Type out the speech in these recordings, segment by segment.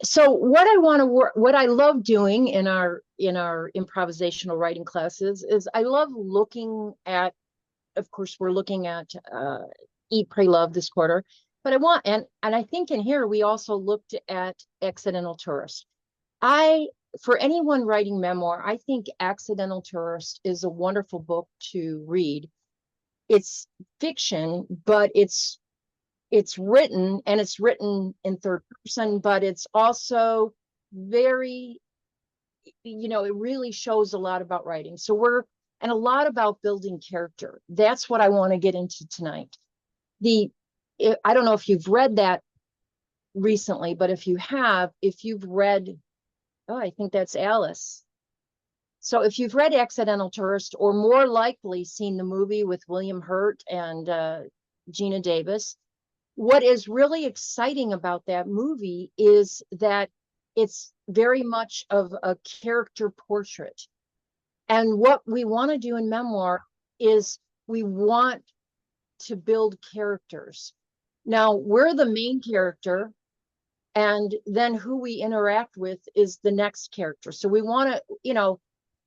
So what I want to work, what I love doing in our improvisational writing classes is I love looking at, of course, we're looking at Eat, Pray, Love this quarter, but I want, and I think in here we also looked at Accidental Tourist. I, for anyone writing memoir, I think Accidental Tourist is a wonderful book to read. It's fiction, but it's written, and it's written in third person, but it's also very, it really shows a lot about writing. And a lot about building character. That's what I want to get into tonight. I don't know if you've read that recently, but if you've read, oh, I think that's Alice. So if you've read Accidental Tourist, or more likely seen the movie with William Hurt and Gina Davis, what is really exciting about that movie is that it's very much of a character portrait. And what we want to do in memoir is we want to build characters. Now, we're the main character, and then who we interact with is the next character. So we want to,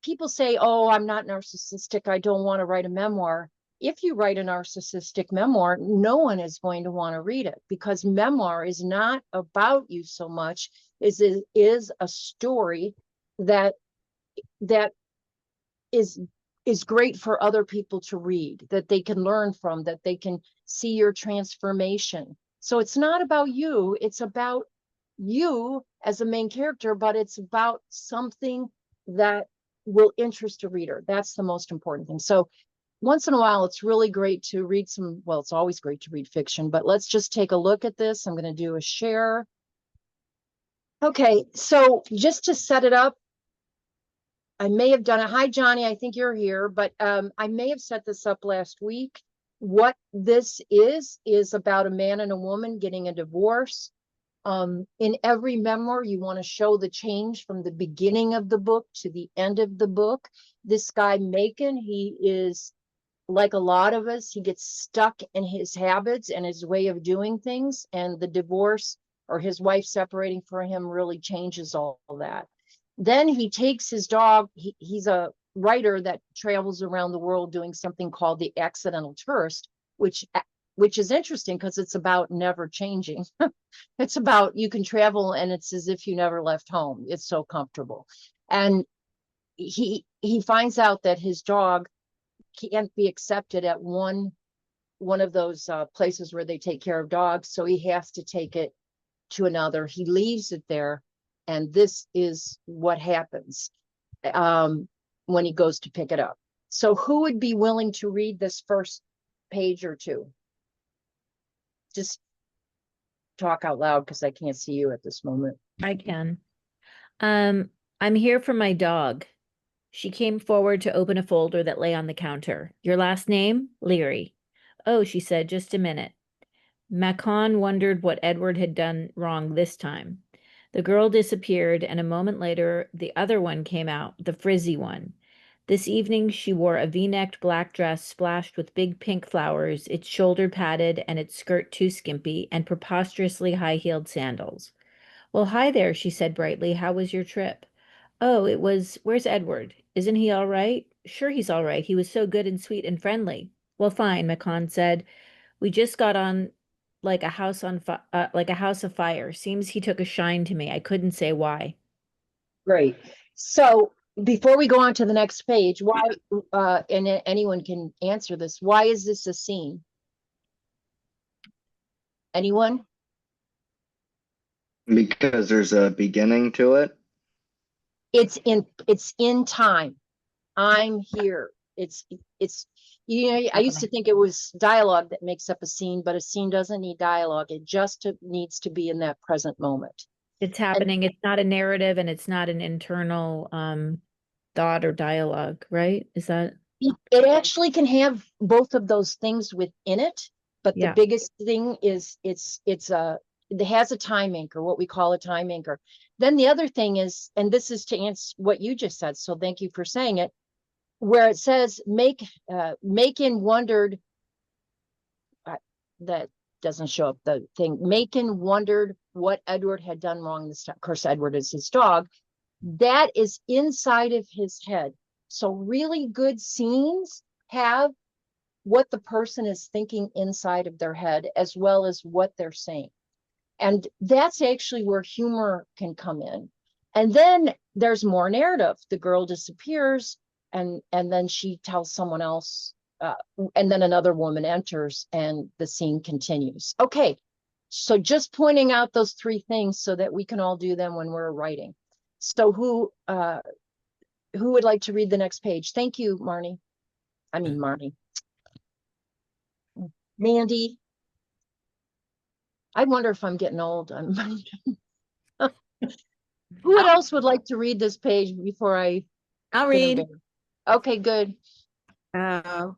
people say, oh, I'm not narcissistic, I don't want to write a memoir. If you write a narcissistic memoir, no one is going to want to read it, because memoir is not about you so much as it is a story that is great for other people to read, that they can learn from, that they can see your transformation. So it's not about you, it's about you as a main character, but it's about something that will interest a reader. That's the most important thing. So once in a while, it's really great to read well, it's always great to read fiction, but let's just take a look at this. I'm going to do a share. Okay, so just to set it up, I may have done it. Hi, Johnny, I think you're here, but I may have set this up last week. What this is about a man and a woman getting a divorce. In every memoir, you want to show the change from the beginning of the book to the end of the book. This guy, Macon, he is like a lot of us, he gets stuck in his habits and his way of doing things, and the divorce or his wife separating from him really changes all that. Then he takes his dog. He's a writer that travels around the world doing something called the Accidental Tourist, which is interesting because it's about never changing. It's about, you can travel and it's as if you never left home. It's so comfortable. And he finds out that his dog can't be accepted at one of those places where they take care of dogs, so he has to take it to another. He leaves it there, and this is what happens when he goes to pick it up. So who would be willing to read this first page or two? Just talk out loud, because I can't see you at this moment. I can. I'm here for my dog. She came forward to open a folder that lay on the counter. Your last name? Leary. Oh, she said, just a minute. Macon wondered what Edward had done wrong this time. The girl disappeared, and a moment later, the other one came out, the frizzy one. This evening, she wore a V-necked black dress splashed with big pink flowers, its shoulder padded and its skirt too skimpy, and preposterously high-heeled sandals. Well, hi there, she said brightly. How was your trip? Oh, where's Edward? Isn't he all right? Sure, he's all right. He was so good and sweet and friendly. Well, fine, Macon said. We just got on like a house of fire. Seems he took a shine to me. I couldn't say why. Great. So before we go on to the next page, why, and anyone can answer this, why is this a scene? Anyone? Because there's a beginning to it. It's in time. I'm here. It's I used to think it was dialogue that makes up a scene, but a scene doesn't need dialogue. It just needs to be in that present moment. It's happening. It's not a narrative, and it's not an internal thought or dialogue, right? Is that? It actually can have both of those things within it, but the biggest thing is it has a time anchor, what we call a time anchor. Then the other thing is, and this is to answer what you just said, so thank you for saying it, where it says Macon wondered, that doesn't show up the thing. Macon wondered what Edward had done wrong this time. Of course, Edward is his dog. That is inside of his head. So really good scenes have what the person is thinking inside of their head, as well as what they're saying. And that's actually where humor can come in. And then there's more narrative. The girl disappears, and then she tells someone else, and then another woman enters, and the scene continues. Okay, so just pointing out those three things so that we can all do them when we're writing. So who would like to read the next page? Thank you, Marnie. I mean, Marnie. Mandy. I wonder if I'm getting old. Who else would like to read this page before I'll read. Okay, good.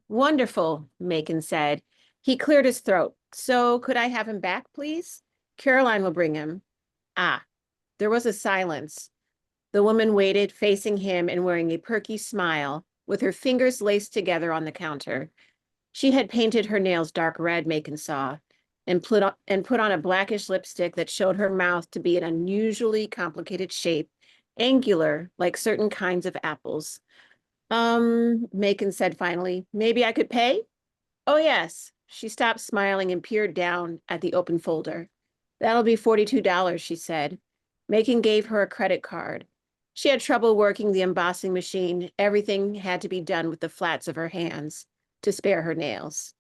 Wonderful, Macon said. He cleared his throat. So could I have him back, please? Caroline will bring him. Ah, there was a silence. The woman waited, facing him and wearing a perky smile, with her fingers laced together on the counter. She had painted her nails dark red, Macon saw, and put on a blackish lipstick that showed her mouth to be an unusually complicated shape, angular, like certain kinds of apples. Macon said finally, maybe I could pay? Oh, yes. She stopped smiling and peered down at the open folder. That'll be $42, she said. Macon gave her a credit card. She had trouble working the embossing machine. Everything had to be done with the flats of her hands to spare her nails.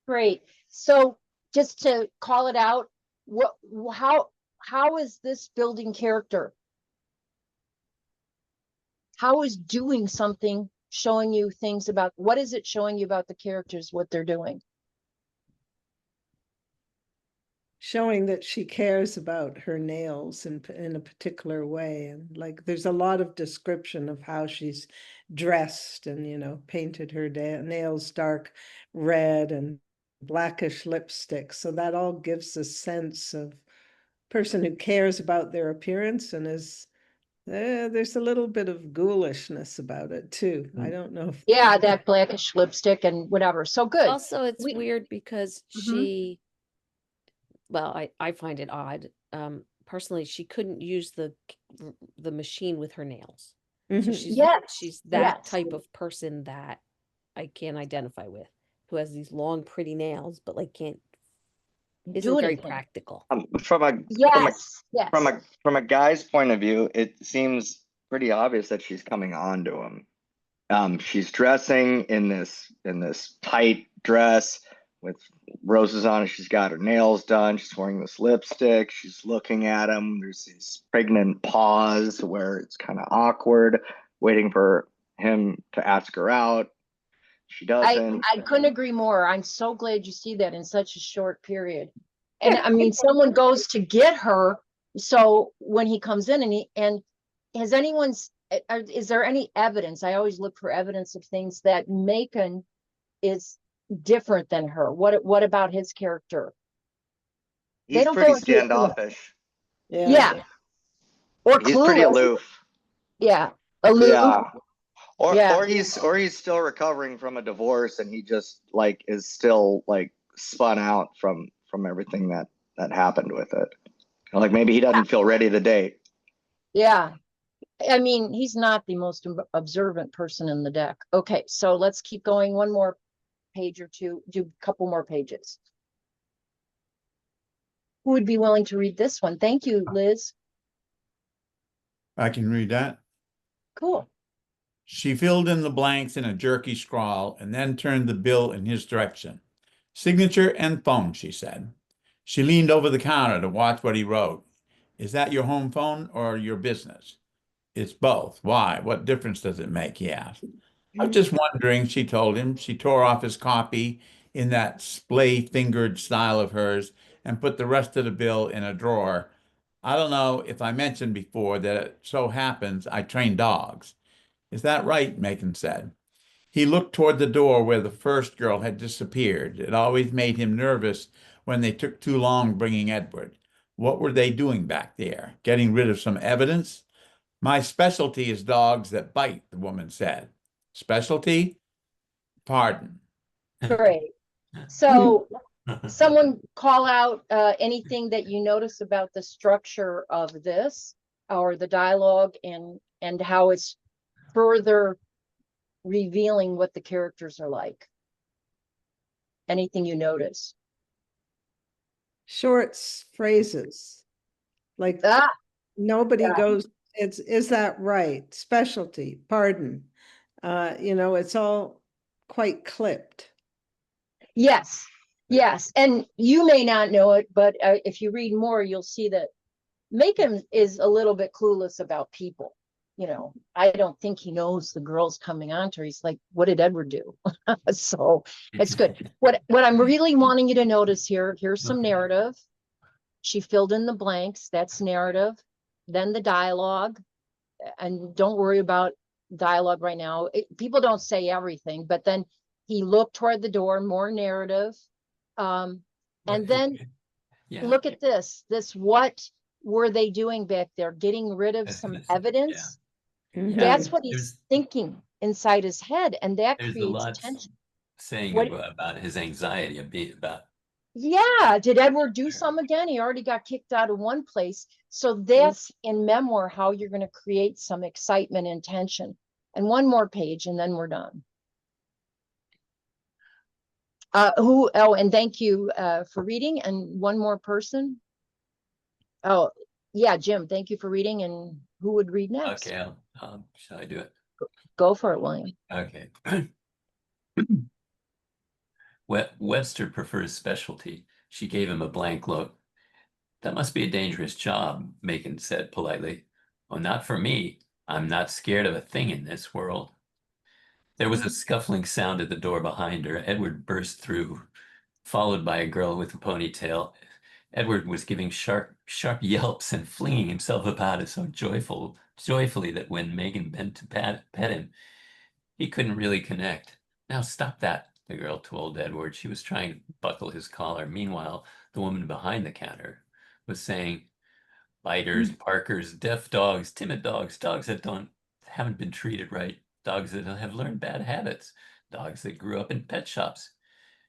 Great. So just to call it out, how is this building character? How is doing something showing you things about, what is it showing you about the characters, what they're doing? Showing that she cares about her nails in a particular way. And like, there's a lot of description of how she's dressed and, you know, painted her nails dark red and blackish lipstick. So that all gives a sense of person who cares about their appearance and is, there's a little bit of ghoulishness about it too. I don't know if. Yeah, that blackish lipstick and whatever. So good. Also, it's We- weird because Mhm. well, I find it odd. Personally, she couldn't use the machine with her nails. So Mhm. Yes, she's that yes. type of person that I can't identify with, who has these long, pretty nails, but like can't Do isn't very anything. practical. Yes, yes. From a guy's point of view, it seems pretty obvious that she's coming on to him. She's dressing in this tight dress with roses on it. She's got her nails done. She's wearing this lipstick. She's looking at him. There's this pregnant pause where it's kind of awkward, waiting for him to ask her out. She doesn't. I couldn't agree more. I'm so glad you see that in such a short period. And I mean, someone goes to get her. So when he comes in and has anyone's, is there any evidence? I always look for evidence of things that Macon is different than her. What about his character? He's don't pretty go into it too much. standoffish. Yeah. Or He's pretty clueless. aloof. Yeah. Aloof. Yeah. Yeah. Or he's still recovering from a divorce and he just like is still like spun out from everything that happened with it. Like maybe he doesn't feel ready to date. Yeah. I mean, he's not the most observant person in the deck. Okay, so let's keep going. One more page or two, do a couple more pages. Who would be willing to read this one? Thank you, Liz. I can read that. Cool. She filled in the blanks in a jerky scrawl and then turned the bill in his direction. Signature and phone, she said. She leaned over the counter to watch what he wrote. Is that your home phone or your business? It's both. Why? What difference does it make? He asked. I was just wondering, she told him. She tore off his copy in that splay-fingered style of hers and put the rest of the bill in a drawer. I don't know if I mentioned before that it so happens I train dogs. Is that right? Macon said. He looked toward the door where the first girl had disappeared. It always made him nervous when they took too long bringing Edward. What were they doing back there? Getting rid of some evidence? My specialty is dogs that bite, the woman said. Specialty? Pardon. Great. So someone call out anything that you notice about the structure of this or the dialogue and how it's further revealing what the characters are like. Anything you notice? Short phrases, like Ah, nobody yeah. goes, is that right? Specialty, pardon. You know, it's all quite clipped. Yes, yes. And you may not know it, but if you read more, you'll see that Macon is a little bit clueless about people. You know, I don't think he knows the girl's coming on to her. He's like, what did Edward do? So it's good. What I'm really wanting you to notice here, here's some narrative. She filled in the blanks. That's narrative. Then the dialogue. And don't worry about dialogue right now. People don't say everything, but then he looked toward the door, more narrative. And then Yeah. look at this, what were they doing back there? Getting rid of some evidence. Mhm. That's what he's There's- thinking inside his head. And that There's a creates lot tension. saying What- about his anxiety about Yeah, did Edward do some again? He already got kicked out of one place. So that's in Memoir how you're going to create some excitement and tension. And one more page and then we're done. And thank you for reading. And one more person. Oh, yeah, Jim, thank you for reading. And who would read next? okay, shall I do it? Go for it, William. Okay. Webster prefers specialty. She gave him a blank look. That must be a dangerous job, Macon said politely. Well, not for me. I'm not scared of a thing in this world. There was a scuffling sound at the door behind her. Edward burst through, followed by a girl with a ponytail. Edward was giving sharp yelps and flinging himself about so joyfully that when Megan bent to pet him, he couldn't really connect. Now stop that, the girl told Edward. She was trying to buckle his collar. Meanwhile, the woman behind the counter was saying, biters, parkers, deaf dogs, timid dogs, dogs that haven't been treated right, dogs that have learned bad habits, dogs that grew up in pet shops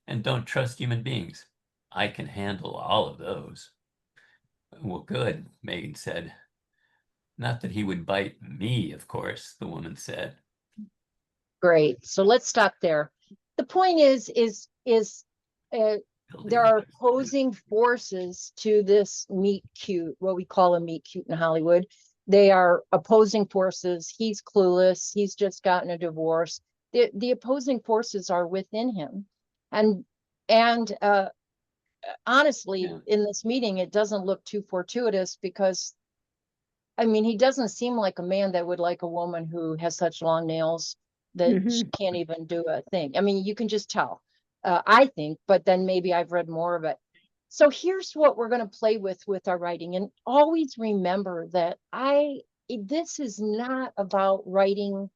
and don't trust human beings. I can handle all of those. Well, good, Megan said. Not that he would bite me, of course, the woman said. Great. So let's stop there. The point is there are opposing forces to this meet cute, what we call a meet cute in Hollywood. They are opposing forces. He's clueless. He's just gotten a divorce. The opposing forces are within him. And honestly, Yeah. in this meeting, it doesn't look too fortuitous because, I mean, he doesn't seem like a man that would like a woman who has such long nails that she can't even do a thing. I mean, you can just tell, I think, but then maybe I've read more of it. So here's what we're going to play with our writing. And always remember that this is not about writing,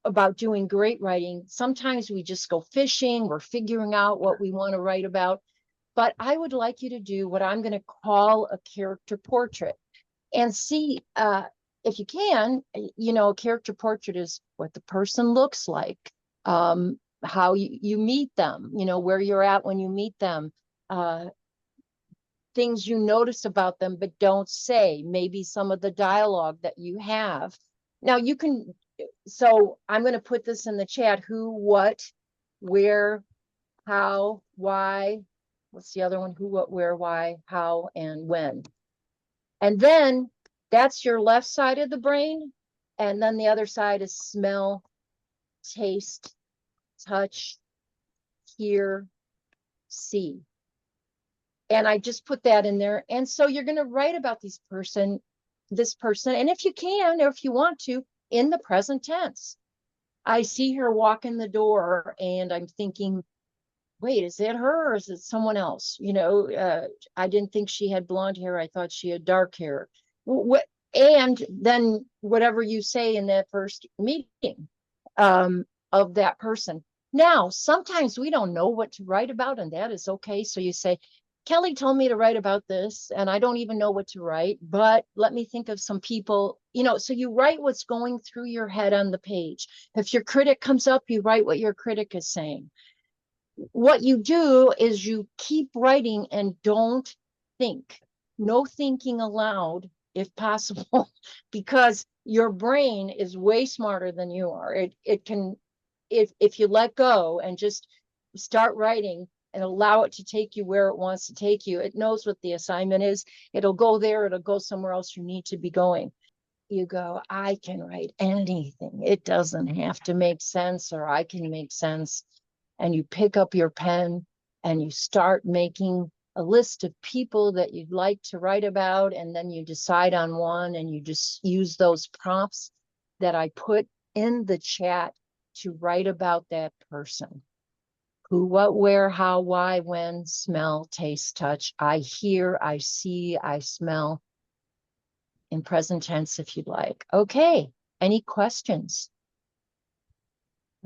about doing great writing. Sometimes we just go fishing, we're figuring out what we want to write about. But I would like you to do what I'm going to call a character portrait and see if you can, a character portrait is what the person looks like, how you meet them, where you're at when you meet them, things you notice about them but don't say, maybe some of the dialogue that you have. Now you can, so I'm going to put this in the chat: who, what, where, how, why. What's the other one? Who, what, where, why, how, and when. And then that's your left side of the brain. And then the other side is smell, taste, touch, hear, see. And I just put that in there. And so you're going to write about this person, and if you can, or if you want to, in the present tense. I see her walk in the door and I'm thinking, wait, is that her or is it someone else? I didn't think she had blonde hair. I thought she had dark hair. And then whatever you say in that first meeting of that person. Now, sometimes we don't know what to write about, and that is okay. So you say, Kelly told me to write about this, and I don't even know what to write, but let me think of some people, so you write what's going through your head on the page. If your critic comes up, you write what your critic is saying. what you do is you keep writing and don't think. No thinking aloud if possible, because your brain is way smarter than you are. It can, if you let go and just start writing and allow it to take you where it wants to take you, it knows what the assignment is. It'll go there, it'll go somewhere else you need to be going. You go, I can write anything. It doesn't have to make sense, or I can make sense. And you pick up your pen and you start making a list of people that you'd like to write about. And then you decide on one and you just use those prompts that I put in the chat to write about that person. Who, what, where, how, why, when, smell, taste, touch. I hear, I see, I smell. In present tense, if you'd like. Okay, any questions?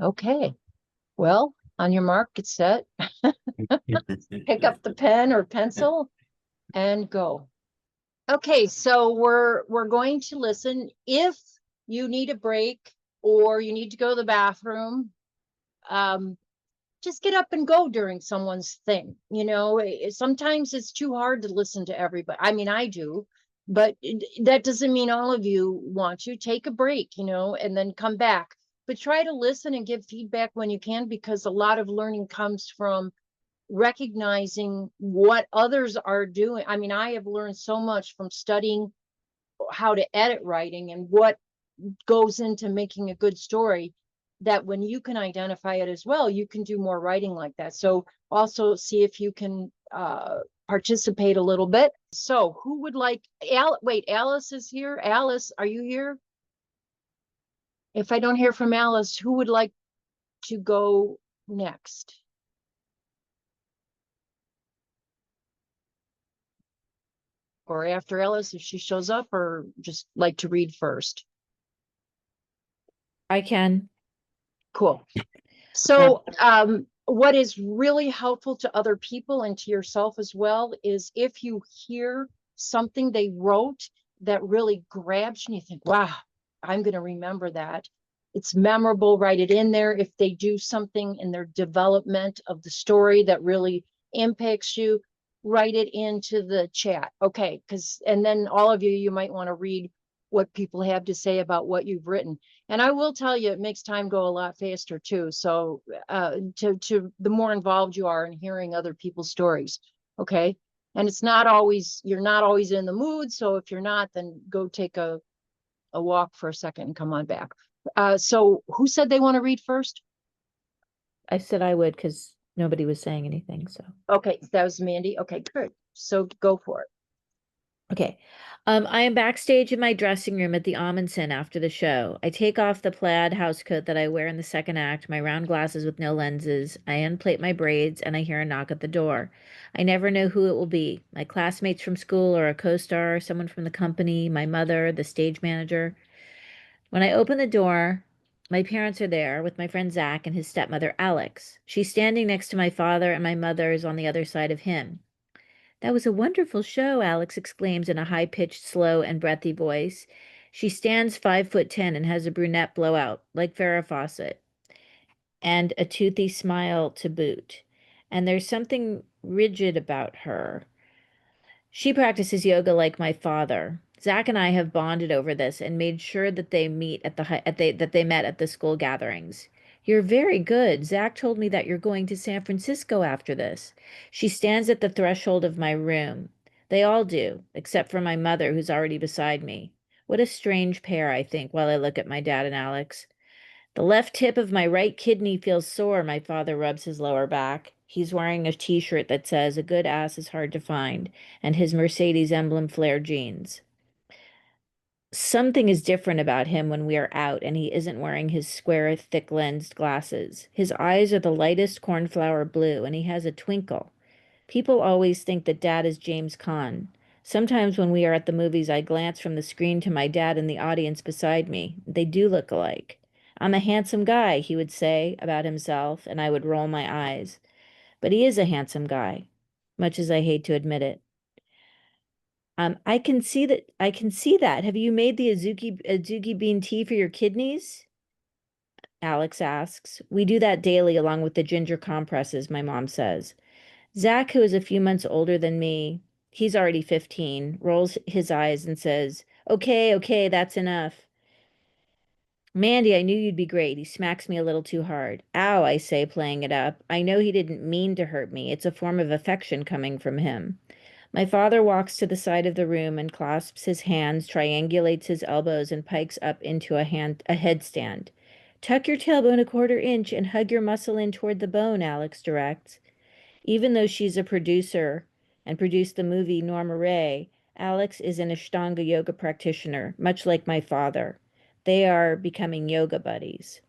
Okay, well, on your mark, get set. Pick up the pen or pencil and go. Okay, so we're going to listen. If you need a break or you need to go to the bathroom, just get up and go during someone's thing. You know, sometimes it's too hard to listen to everybody. I mean, I do, but that doesn't mean all of you want to. Take a break, you know, and then come back. But try to listen and give feedback when you can, because a lot of learning comes from recognizing what others are doing. I mean, I have learned so much from studying how to edit writing and what goes into making a good story, that when you can identify it as well, you can do more writing like that. So also see if you can participate a little bit. So who would like, wait, Alice is here. Alice, are you here? If I don't hear from Alice, who would like to go next? Or after Alice, if she shows up, or just like to read first? I can. Cool. So what is really helpful to other people and to yourself as well is if you hear something they wrote that really grabs you and you think, wow, I'm going to remember that. It's memorable, write it in there. If they do something in their development of the story that really impacts you, write it into the chat. Okay, because, and then all of you might want to read what people have to say about what you've written. And I will tell you, it makes time go a lot faster too. So to the more involved you are in hearing other people's stories. Okay. And it's not always, you're not always in the mood. So if you're not, then go take a walk for a second and come on back. So who said they want to read first? I said I would because nobody was saying anything. So Okay, that was Mandy. Okay, good. So go for it. okay. I am backstage in my dressing room at the Amundsen after the show. I take off the plaid housecoat that I wear in the second act, my round glasses with no lenses. I unplait my braids, and I hear a knock at the door. I never know who it will be. My classmates from school, or a co-star, someone from the company, my mother, the stage manager. When I open the door, my parents are there with my friend Zach and his stepmother Alex. She's standing next to my father, and my mother is on the other side of him. That was a wonderful show, Alex exclaims in a high-pitched, slow, and breathy voice. She stands 5'10" and has a brunette blowout, like Farrah Fawcett, and a toothy smile to boot. And there's something rigid about her. She practices yoga like my father. Zach and I have bonded over this and made sure that they meet at that they met at the school gatherings. You're very good. Zach told me that you're going to San Francisco after this. She stands at the threshold of my room. They all do, except for my mother, who's already beside me. What a strange pair, I think, while I look at my dad and Alex. The left tip of my right kidney feels sore. My father rubs his lower back. He's wearing a t-shirt that says, "A good ass is hard to find," and his Mercedes emblem flare jeans. Something is different about him when we are out and he isn't wearing his square, thick-lensed glasses. His eyes are the lightest cornflower blue, and he has a twinkle. People always think that Dad is James Caan. Sometimes when we are at the movies, I glance from the screen to my dad in the audience beside me. They do look alike. "I'm a handsome guy," he would say about himself, and I would roll my eyes. But he is a handsome guy, much as I hate to admit it. I can see that. Have you made the azuki bean tea for your kidneys? Alex asks. We do that daily along with the ginger compresses, my mom says. Zach, who is a few months older than me, he's already 15, rolls his eyes and says, okay, okay, that's enough. Mandy, I knew you'd be great. He smacks me a little too hard. Ow, I say, playing it up. I know he didn't mean to hurt me. It's a form of affection coming from him. My father walks to the side of the room and clasps his hands, triangulates his elbows, and pikes up into a headstand. Tuck your tailbone a 1/4 inch and hug your muscle in toward the bone, Alex directs. Even though she's a producer and produced the movie Norma Ray, Alex is an Ashtanga yoga practitioner, much like my father. They are becoming yoga buddies.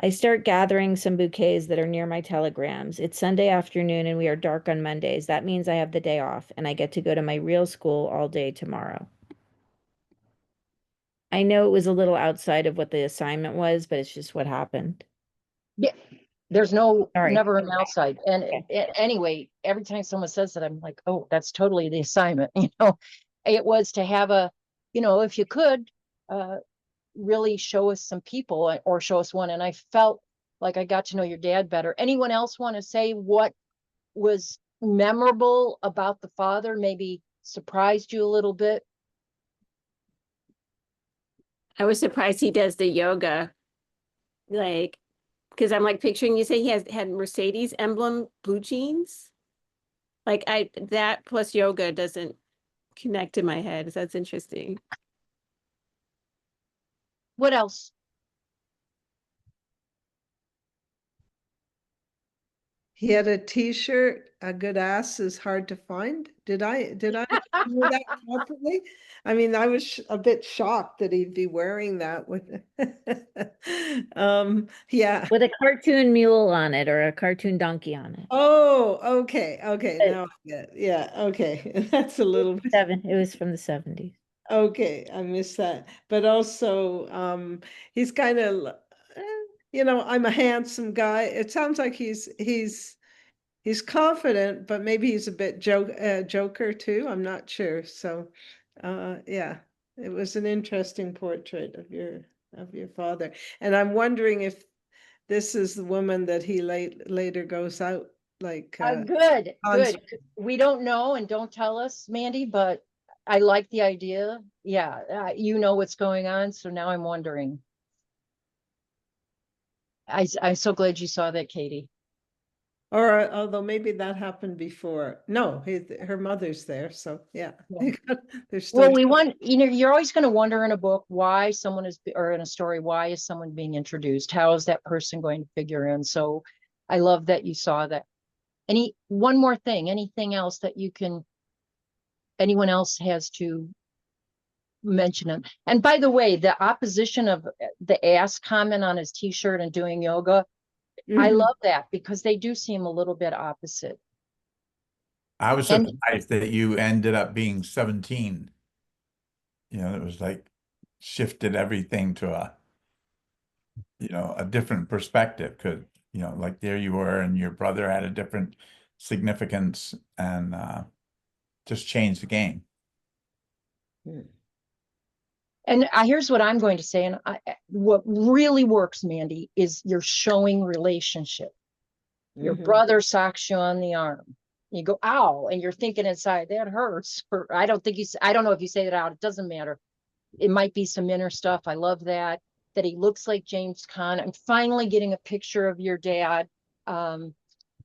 I start gathering some bouquets that are near my telegrams. It's Sunday afternoon and we are dark on Mondays. That means I have the day off and I get to go to my real school all day tomorrow. I know it was a little outside of what the assignment was, but it's just what happened. Yeah, there's no, Sorry. never an outside. And Okay. anyway, every time someone says that, I'm like, oh, that's totally the assignment. You know, it was to have a, you know, if you could, really show us some people or show us one. And I felt like I got to know your dad better. Anyone else want to say what was memorable about the father, maybe surprised you a little bit? I was surprised he does the yoga. Like, because I'm like picturing, you say he had Mercedes emblem blue jeans. Like that plus yoga doesn't connect in my head. So that's interesting. What else? He had a T-shirt, "A good ass is hard to find." Did I do that properly? I mean, I was a bit shocked that he'd be wearing that with. Yeah. With a cartoon mule on it or a cartoon donkey on it. Oh, okay, okay. Now I get it. Yeah, okay. That's a little bit. It was from the 70s. Okay, I missed that. But also, he's kind of, you know, I'm a handsome guy. It sounds like he's confident, but maybe he's a bit joker too. I'm not sure. So, yeah, it was an interesting portrait of your father, and I'm wondering if this is the woman that he later goes out like. Good, Hans- good. We don't know, and don't tell us, Mandy, but I like the idea. Yeah, you know what's going on, so now I'm wondering. I'm so glad you saw that, Katie. Or although maybe that happened before. No, her mother's there, so yeah. Yeah. There's still. Well, we want, you know, you're always going to wonder in a book why someone is, or in a story, why is someone being introduced? How is that person going to figure in? So I love that you saw that. One more thing, anything else that anyone else has to mention it? And by the way, the opposition of the ass comment on his t-shirt and doing yoga, I Mhm. love that because they do seem a little bit opposite. I was And- surprised that you ended up being 17. You know, it was like shifted everything to a different perspective. Because, like there you were and your brother had a different significance and just changed the game. And here's what I'm going to say. And what really works, Mandy, is you're showing relationship. Your brother socks you on the arm. You go, ow, and you're thinking inside, that hurts. Or I don't know if you say that out. It doesn't matter. It might be some inner stuff. I love that he looks like James Caan. I'm finally getting a picture of your dad. And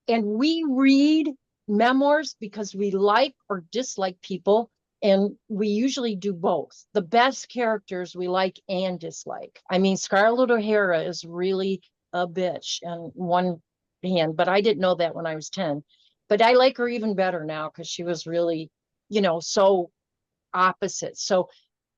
we read memoirs because we like or dislike people. And we usually do both. The best characters we like and dislike. I mean, Scarlett O'Hara is really a bitch on one hand, but I didn't know that when I was 10. But I like her even better now because she was really, so opposite. So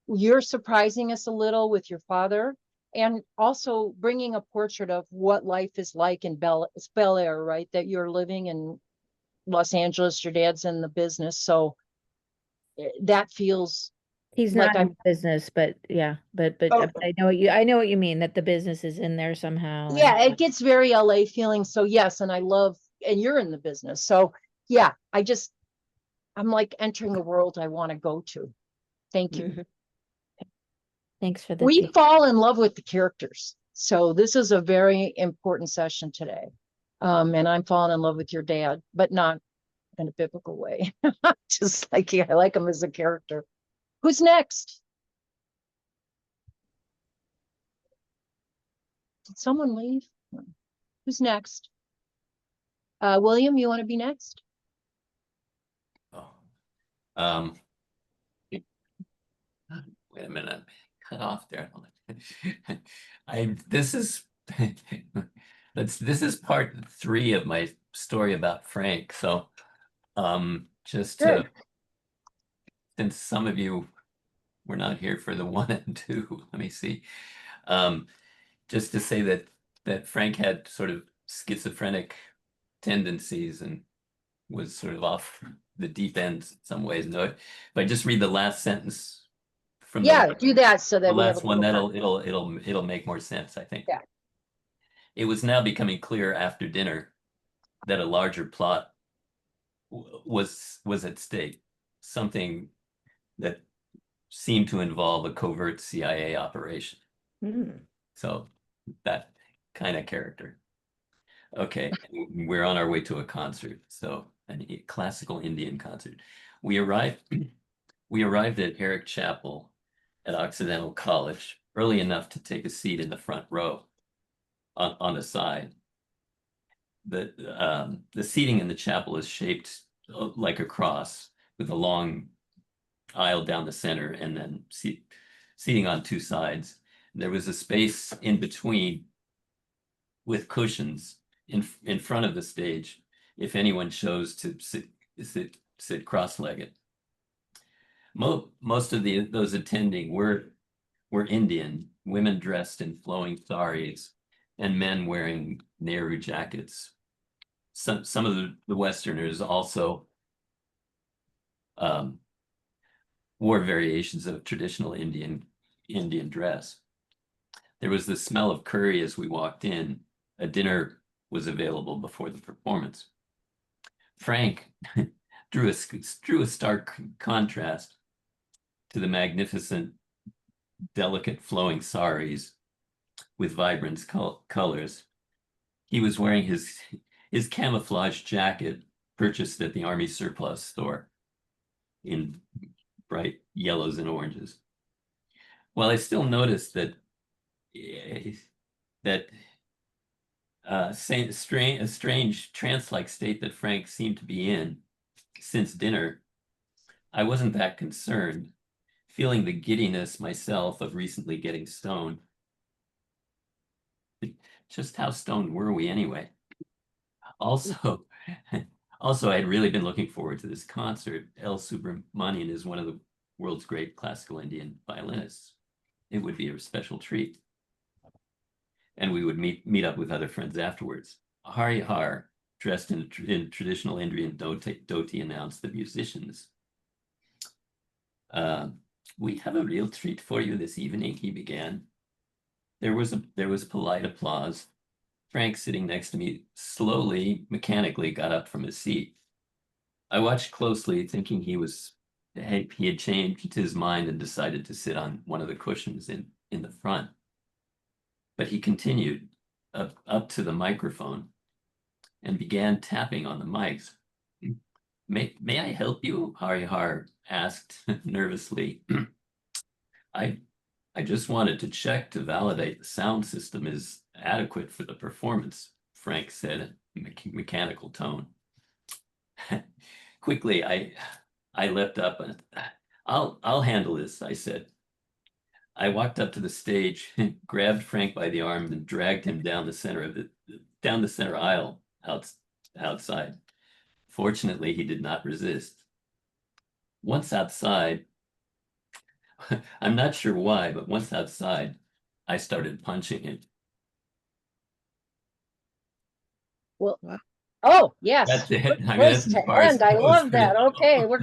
you're surprising us a little with your father and also bringing a portrait of what life is like in Bel Air, right? That you're living in Los Angeles, your dad's in the business. So that feels He's like not in business, but yeah, but Oh. I know what you mean, that the business is in there somehow. Yeah, it gets very LA feeling. So yes, and you're in the business. So yeah, I'm like entering a world I want to go to. Thank you. Thanks for the We tea. fall in love with the characters. So this is a very important session today. And I'm falling in love with your dad, but not in a biblical way. Just like, I like him as a character. Who's next? Did someone leave? Who's next? William, you want to be next? Oh. Wait a minute. Cut off there. This is this is part 3 of my story about Frank. So just Good. since some of you were not here for the 1 and 2, let me see. Just to say that Frank had sort of schizophrenic tendencies and was sort of off the deep end in some ways. No, if I just read the last sentence from Yeah, do that so the that we have last a one, little it'll make more sense, I think. Yeah. It was now becoming clear after dinner that a larger plot was at stake, something that seemed to involve a covert CIA operation. So that kind of character. Okay, we're on our way to a concert. So a classical Indian concert. We arrived at Herrick Chapel at Occidental College early enough to take a seat in the front row on the side. The seating in the chapel is shaped like a cross with a long aisle down the center and then seating on 2 sides. There was a space in between with cushions in front of the stage if anyone chose to sit cross-legged. Most of those attending were Indian, women dressed in flowing saris and men wearing Nehru jackets. Some of the Westerners also wore variations of traditional Indian dress. There was the smell of curry as we walked in. A dinner was available before the performance. Frank drew a stark contrast to the magnificent, delicate flowing saris with vibrant colors. He was wearing his camouflage jacket purchased at the Army surplus store in bright yellows and oranges. While I still noticed that a strange trance-like state that Frank seemed to be in since dinner, I wasn't that concerned, feeling the giddiness myself of recently getting stoned. Just how stoned were we anyway? Also, I had really been looking forward to this concert. L. Subramanian is one of the world's great classical Indian violinists. It would be a special treat. And we would meet up with other friends afterwards. Hari Har, dressed in traditional Indian dhoti, announced the musicians. We have a real treat for you this evening, he began. There was polite applause. Frank, sitting next to me, slowly, mechanically got up from his seat. I watched closely, thinking he had changed his mind and decided to sit on one of the cushions in the front. But he continued up to the microphone and began tapping on the mics. May I help you? Hari Har asked nervously. I just wanted to check to validate the sound system is adequate for the performance, Frank said in a mechanical tone. Quickly, I leapt up and I'll handle this, I said. I walked up to the stage, grabbed Frank by the arm, and dragged him down the center aisle outside. Fortunately, he did not resist. Once outside, I'm not sure why, but once outside, I started punching him. Well, oh yes, That's it. good I mean, place that's to as far as end. it I goes love for that. the Okay, show. we're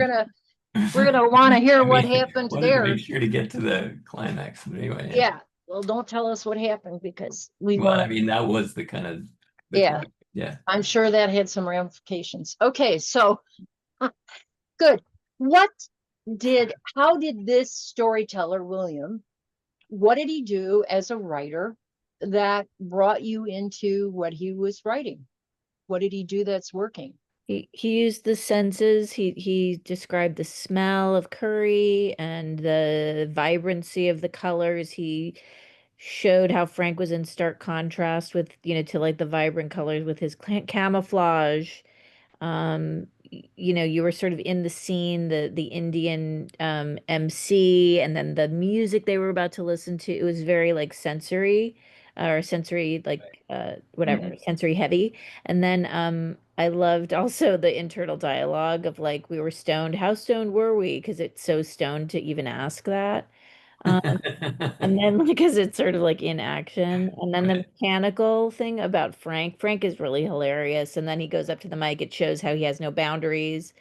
gonna want to hear what happened wanted to there. make sure to get to the climax. But anyway, Yeah. Well, don't tell us what happened because we well, want I to. mean, that was the kind of Yeah. yeah. I'm sure that had some ramifications. Okay, so good. How did this storyteller, William, what did he do as a writer? that brought you into what he was writing? What did he do that's working? He used the senses. He described the smell of curry and the vibrancy of the colors. He showed how Frank was in stark contrast with, to like the vibrant colors with his camouflage. You were sort of in the scene, the Indian MC, and then the music they were about to listen to. It was very like sensory, or sensory like whatever, sensory heavy. And then I loved also the internal dialogue of like, we were stoned. How stoned were we? Because it's so stoned to even ask that. And then because it's sort of like in action. And then the Right. mechanical thing about Frank. Frank is really hilarious. And then he goes up to the mic, it shows how he has no boundaries.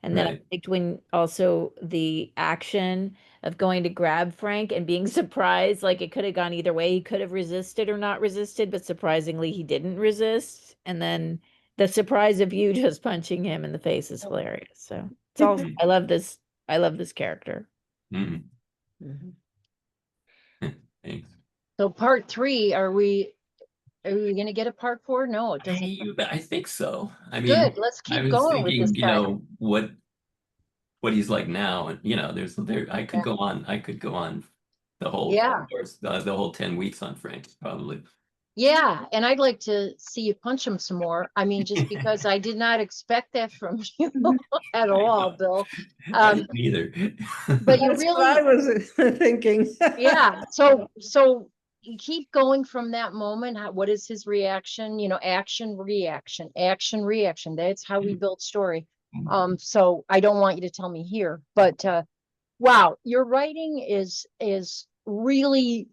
And then I Right. liked when also the action of going to grab Frank and being surprised, like it could have gone either way. He could have resisted or not resisted, but surprisingly he didn't resist. And then the surprise of you just punching him in the face is hilarious. So it's all I love this. I love this character. Mhm. Mhm. Thanks. So part 3, are we going to get a part 4? No, it doesn't. I think so. I Good. mean, Let's I keep was going with this thinking, guy. what he's like now, and I could Yeah. go on. I could go on the whole Yeah. course, the whole 10 weeks on Frank, probably. Yeah, and I'd like to see you punch him some more. I mean, just because I did not expect that from you at all, Bill. I didn't either. But you That's what I really, was thinking. yeah. So you keep going from that moment. What is his reaction? Action, reaction, action, reaction. That's how we build story. So I don't want you to tell me here, but wow, your writing is really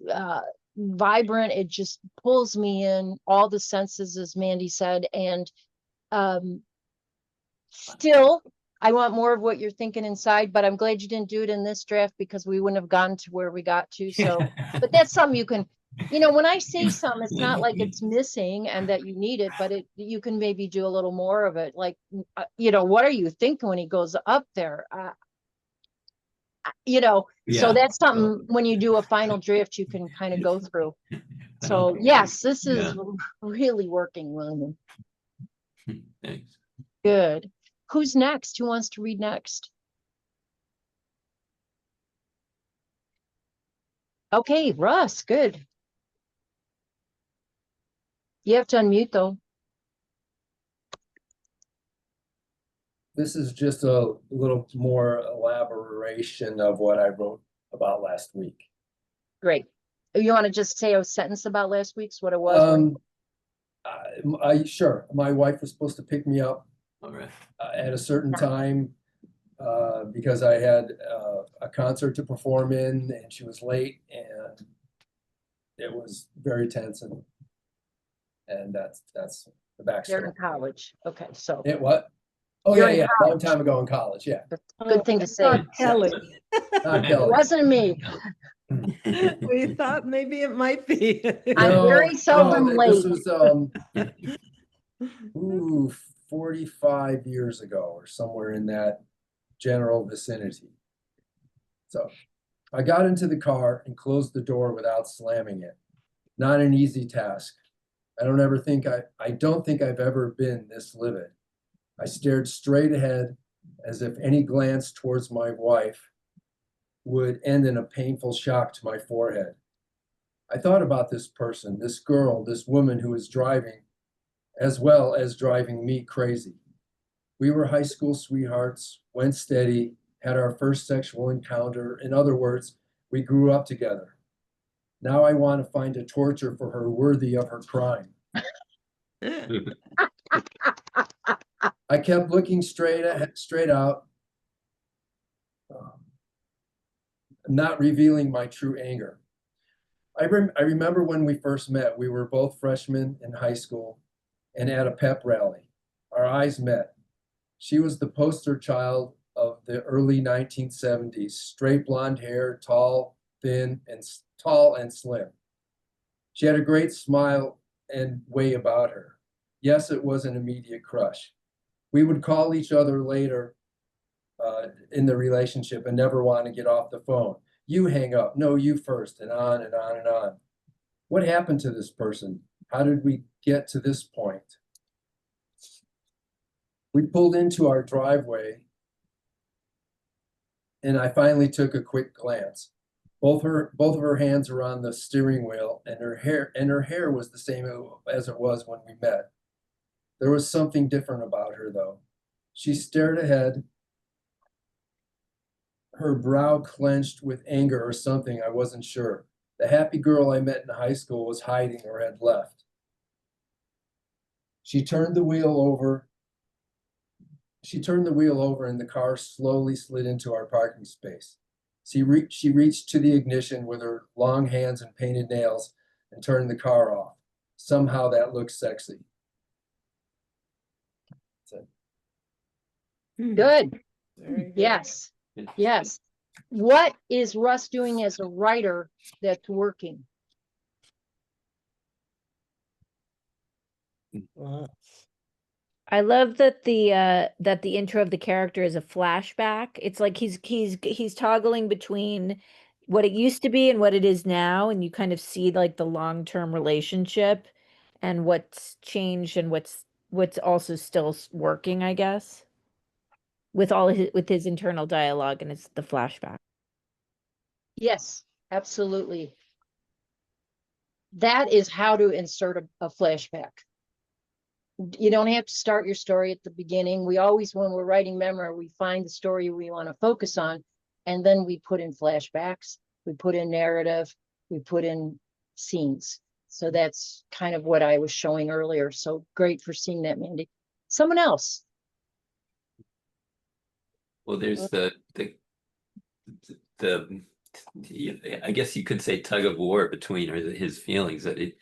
vibrant. It just pulls me in all the senses, as Mandy said, and still I want more of what you're thinking inside, but I'm glad you didn't do it in this draft because we wouldn't have gotten to where we got to. So, but that's something you can, when I say something, it's not like it's missing and that you need it, but you can maybe do a little more of it. Like, what are you thinking when he goes up there? So Yeah. that's something when you do a final draft, you can kind of go through. So yes, this is really working, William. Thanks. Good. Who's next? Who wants to read next? Okay, Russ, good. You have to unmute though. This is just a little more elaboration of what I wrote about last week. Great. You want to just say a sentence about last week's, what it was? Sure. My wife was supposed to pick me up All right. at a certain time because I had a concert to perform in, and she was late, and it was very tense, and that's the You're in backstory. college. Okay, so It what? Oh You're yeah, in yeah, a long time ago in college. Yeah, that's a good thing to say. Not Kelly. not It Kelly. wasn't me. We thought maybe it might be. I'm very seldom This late. was 45 years ago or somewhere in that general vicinity. So I got into the car and closed the door without slamming it. Not an easy task. I don't think I've ever been this livid. I stared straight ahead as if any glance towards my wife would end in a painful shock to my forehead. I thought about this person, this girl, this woman who was driving, as well as driving me crazy. We were high school sweethearts, went steady, had our first sexual encounter. In other words, we grew up together. Now I want to find a torture for her worthy of her crime. I kept looking straight out, not revealing my true anger. I remember when we first met, we were both freshmen in high school and at a pep rally. Our eyes met. She was the poster child of the early 1970s, straight blonde hair, tall, thin, and slim. She had a great smile and way about her. Yes, it was an immediate crush. We would call each other later in the relationship and never want to get off the phone. You hang up, no, you first, and on and on and on. What happened to this person? How did we get to this point? We pulled into our driveway, and I finally took a quick glance. Both of her hands were on the steering wheel, and her hair was the same as it was when we met. There was something different about her, though. She stared ahead, her brow clenched with anger or something, I wasn't sure. The happy girl I met in high school was hiding or had left. She turned the wheel over and the car slowly slid into our parking space. She reached to the ignition with her long hands and painted nails and turned the car off. Somehow that looked sexy. Good. Very good. Yes. Yes. What is Russ doing as a writer that's working? Wow. I love that the intro of the character is a flashback. It's like he's toggling between what it used to be and what it is now, and you kind of see like the long-term relationship and what's changed and what's also still working, I guess, with his internal dialogue, and it's the flashback. Yes, absolutely. That is how to insert a flashback. You don't have to start your story at the beginning. We always, when we're writing memoir, we find the story we want to focus on, and then we put in flashbacks, we put in narrative, we put in scenes. So that's kind of what I was showing earlier. So great for seeing that, Mandy. Someone else. Well, there's the I guess you could say tug of war between his feelings that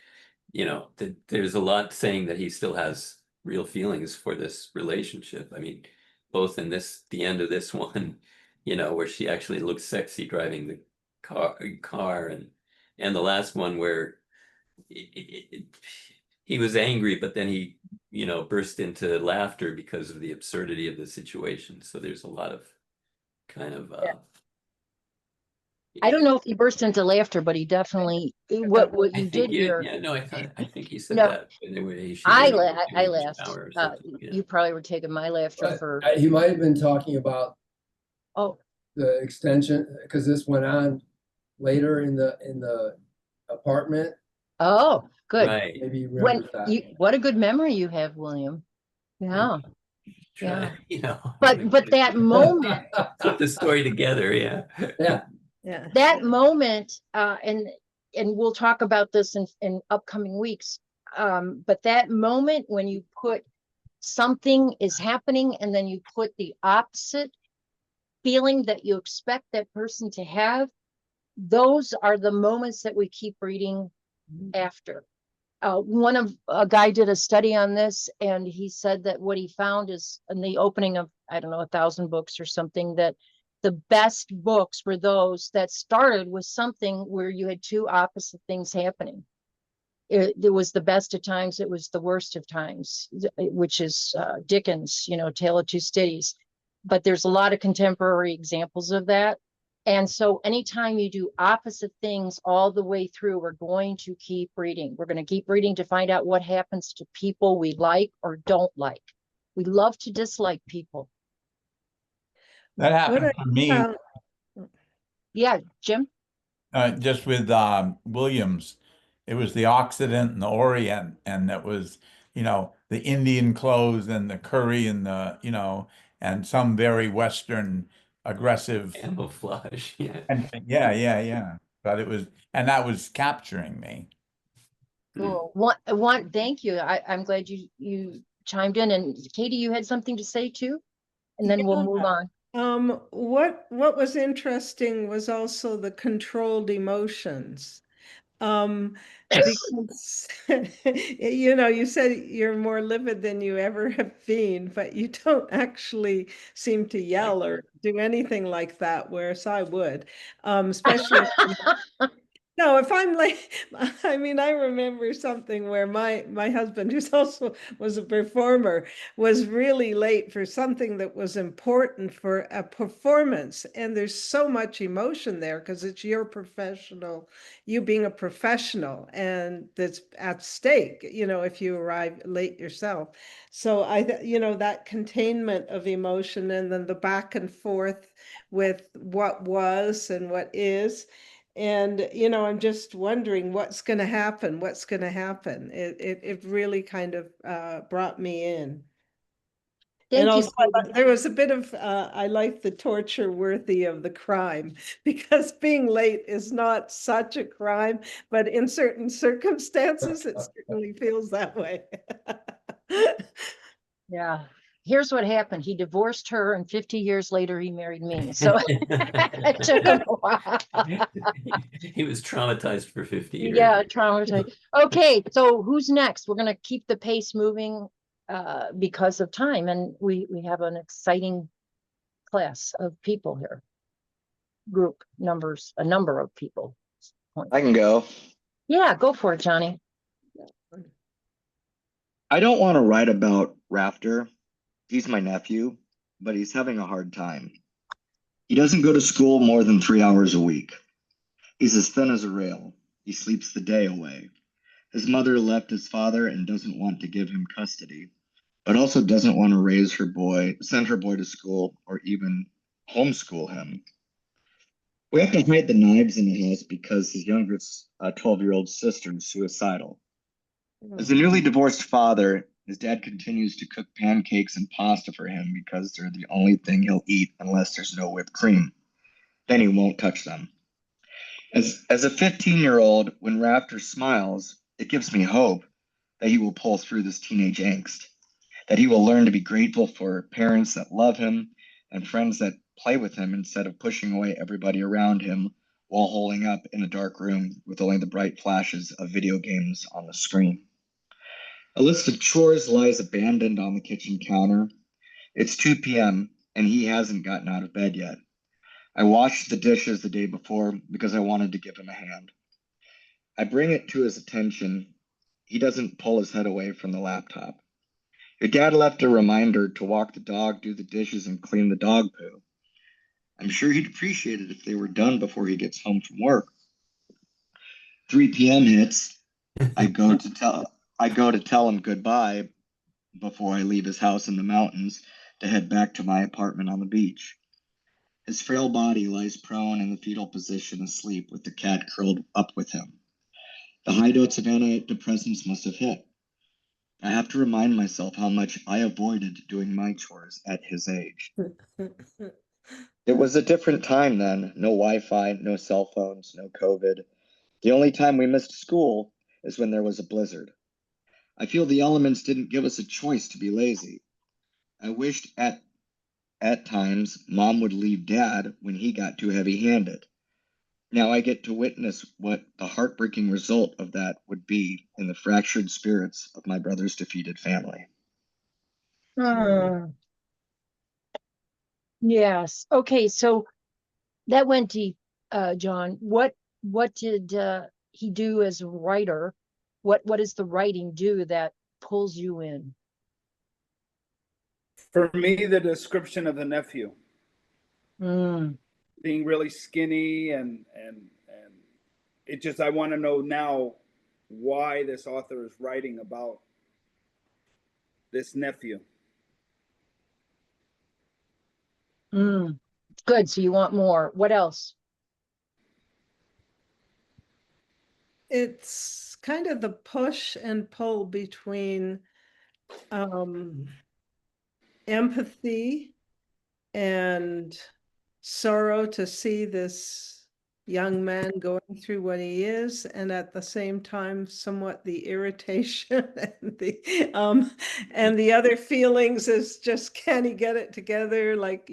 there's a lot saying that he still has real feelings for this relationship. I mean, both in the end of this one, where she actually looks sexy driving the car and the last one where he was angry, but then he, burst into laughter because of the absurdity of the situation. So there's a lot of kind of, I don't know if he burst into laughter, but he definitely, what I you think did here. I think he said No, that. Anyway, he should I maybe go laughed. to I a laughed. shower or something, You probably were taking my laughter But for. he might have been talking about Oh, the extension, because this went on later in the apartment. oh, good. Right. Maybe he When remembers that. what a good memory you have, William. Yeah. Try, But that moment, put the story together. Yeah. Yeah. Yeah. that moment, and we'll talk about this in upcoming weeks. But that moment when you put something is happening and then you put the opposite feeling that you expect that person to have, those are the moments that we keep reading after. A guy did a study on this, and he said that what he found is in the opening of, I don't know, 1,000 books or something, that the best books were those that started with something where you had two opposite things happening. It was the best of times, it was the worst of times, which is Dickens, Tale of Two Cities. But there's a lot of contemporary examples of that. And so anytime you do opposite things all the way through, we're going to keep reading. We're going to keep reading to find out what happens to people we like or don't like. We love to dislike people. That happened What for me. Yeah, Jim? Just with Williams. It was the Occident and the Orient, and that was, the Indian clothes and the curry and and some very Western aggressive. Camouflage. Yeah. Yeah. But that was capturing me. Cool. Thank you. I'm glad you chimed in. And Katie, you had something to say too? And then we'll move on. What was interesting was also the controlled emotions. Because you said you're more livid than you ever have been, but you don't actually seem to yell or do anything like that, whereas I would. Especially no, if I'm late, I mean, I remember something where my husband, who's also was a performer, was really late for something that was important for a performance. And there's so much emotion there because it's your professional, you being a professional, and that's at stake, you know, if you arrive late yourself. So that containment of emotion, and then the back and forth with what was and what is. And, I'm just wondering what's going to happen. What's going to happen? It really kind of brought me in. And Thank you, also, Katie. there was a bit of, I like the torture worthy of the crime, because being late is not such a crime, but in certain circumstances, it certainly feels that way. Yeah. Here's what happened. He divorced her, and 50 years later, he married me. So it took him a while. He was traumatized for 50 years. Yeah, traumatized. Okay, so who's next? We're going to keep the pace moving because of time, and we have an exciting class of people here. Group numbers, a number of people. I can go. Yeah, go for it, Johnny. I don't want to write about Rafter. He's my nephew, but he's having a hard time. He doesn't go to school more than 3 hours a week. He's as thin as a rail. He sleeps the day away. His mother left his father and doesn't want to give him custody, but also doesn't want to send her boy to school, or even homeschool him. We have to hide the knives in the house because his youngest 12-year-old sister is suicidal. As a newly divorced father, his dad continues to cook pancakes and pasta for him because they're the only thing he'll eat unless there's no whipped cream. Then he won't touch them. As a 15-year-old, when Rafter smiles, it gives me hope that he will pull through this teenage angst, that he will learn to be grateful for parents that love him and friends that play with him instead of pushing away everybody around him while holding up in a dark room with only the bright flashes of video games on the screen. A list of chores lies abandoned on the kitchen counter. It's 2 p.m. and he hasn't gotten out of bed yet. I washed the dishes the day before because I wanted to give him a hand. I bring it to his attention. He doesn't pull his head away from the laptop. Your dad left a reminder to walk the dog, do the dishes, and clean the dog poo. I'm sure he'd appreciate it if they were done before he gets home from work. 3 p.m. hits. I go to tell him goodbye before I leave his house in the mountains to head back to my apartment on the beach. His frail body lies prone in the fetal position, asleep, with the cat curled up with him. The high notes of antidepressants must have hit. I have to remind myself how much I avoided doing my chores at his age. It was a different time then. No Wi-Fi, no cell phones, no COVID. The only time we missed school is when there was a blizzard. I feel the elements didn't give us a choice to be lazy. I wished at times Mom would leave Dad when he got too heavy-handed. Now I get to witness what the heartbreaking result of that would be in the fractured spirits of my brother's defeated family. Yes. Okay, so that went deep, John. What did he do as a writer? What does the writing do that pulls you in? For me, the description of the nephew being really skinny and it just, I want to know now why this author is writing about this nephew. Good. So you want more. What else? It's kind of the push and pull between empathy and sorrow to see this young man going through what he is, and at the same time somewhat the irritation and the other feelings is just, can he get it together, like,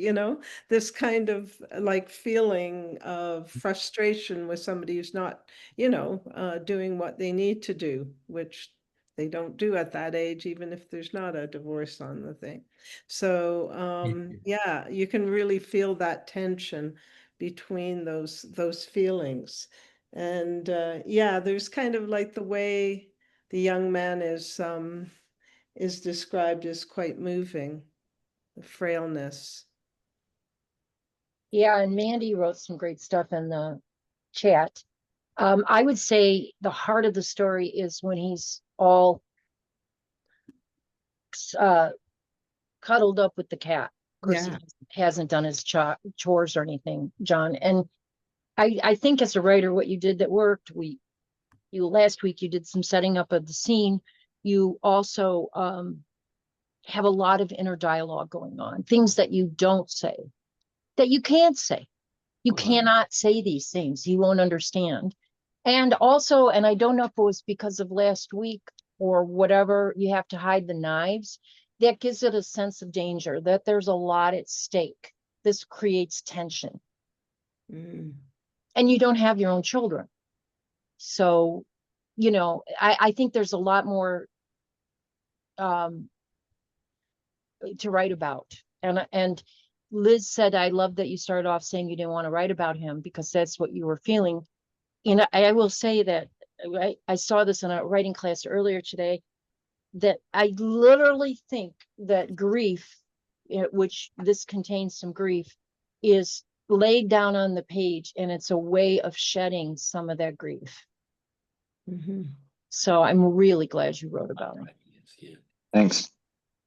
this kind of like feeling of frustration with somebody who's not doing what they need to do, which they don't do at that age, even if there's not a divorce on the thing. So yeah, you can really feel that tension between those feelings. And yeah, there's kind of like the way the young man is described as quite moving, the frailness. Yeah, and Mandy wrote some great stuff in the chat. I would say the heart of the story is when he's all cuddled up with the cat. Of course, Yeah. he hasn't done his chores or anything, John. And I think as a writer, what you did that worked, last week you did some setting up of the scene. You also have a lot of inner dialogue going on, things that you don't say, that you can't say. You cannot say these things. You won't understand. And also, and I don't know if it was because of last week or whatever, you have to hide the knives. That gives it a sense of danger, that there's a lot at stake. This creates tension. Mm. And you don't have your own children. So, you know, I think there's a lot more to write about. And Liz said, I love that you started off saying you didn't want to write about him because that's what you were feeling. And I will say that I saw this in a writing class earlier today, that I literally think that grief, which this contains some grief, is laid down on the page, and it's a way of shedding some of that grief. Mm-hmm. So I'm really glad you wrote about him. Thanks.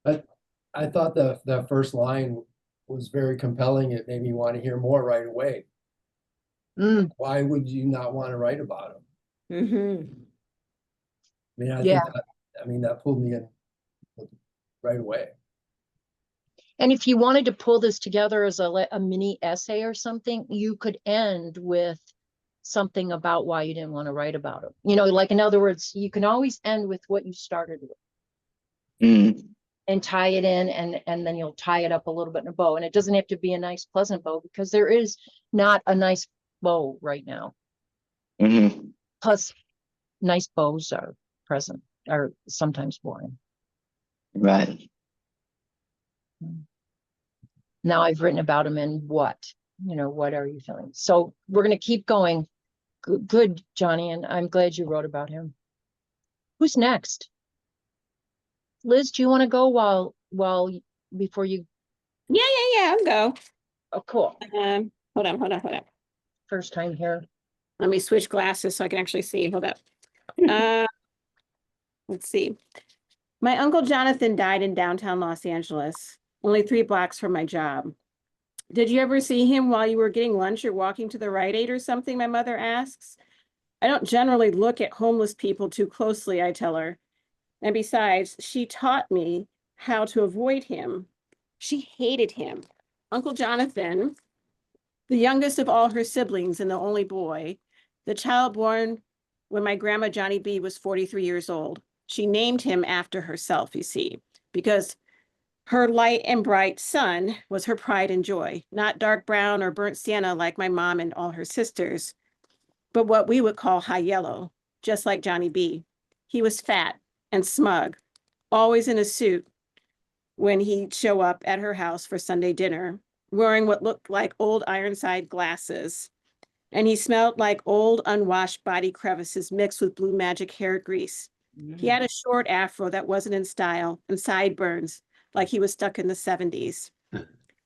I thought the first line was very compelling. It made me want to hear more right away. Mm, Why would you not want to write about him? Mm-hmm. I mean, Yeah. that pulled me in right away. And if you wanted to pull this together as a mini essay or something, you could end with something about why you didn't want to write about it. You know, like, in other words, you can always end with what you started with. Mm. And tie it in, and then you'll tie it up a little bit in a bow. And it doesn't have to be a nice, pleasant bow, because there is not a nice bow right now. Mm-hmm. Plus, nice bows are sometimes boring. Right. Now I've written about him, and what are you feeling? So we're going to keep going. Good, Johnny, and I'm glad you wrote about him. Who's next? Liz, do you want to go before you? Yeah, I'll go. Oh, cool. Hold on. First time here. Let me switch glasses so I can actually see. Hold up. Let's see. My uncle Jonathan died in downtown Los Angeles, only 3 blocks from my job. Did you ever see him while you were getting lunch or walking to the Rite Aid or something? My mother asks. I don't generally look at homeless people too closely, I tell her. And besides, she taught me how to avoid him. She hated him. Uncle Jonathan, the youngest of all her siblings and the only boy, the child born when my grandma Johnny B was 43 years old. She named him after herself, you see, because her light and bright sun was her pride and joy, not dark brown or burnt sienna like my mom and all her sisters, but what we would call high yellow, just like Johnny B. He was fat and smug, always in a suit when he'd show up at her house for Sunday dinner, wearing what looked like old Ironside glasses. And he smelled like old unwashed body crevices mixed with blue magic hair grease. He had a short afro that wasn't in style and sideburns, like he was stuck in the 70s.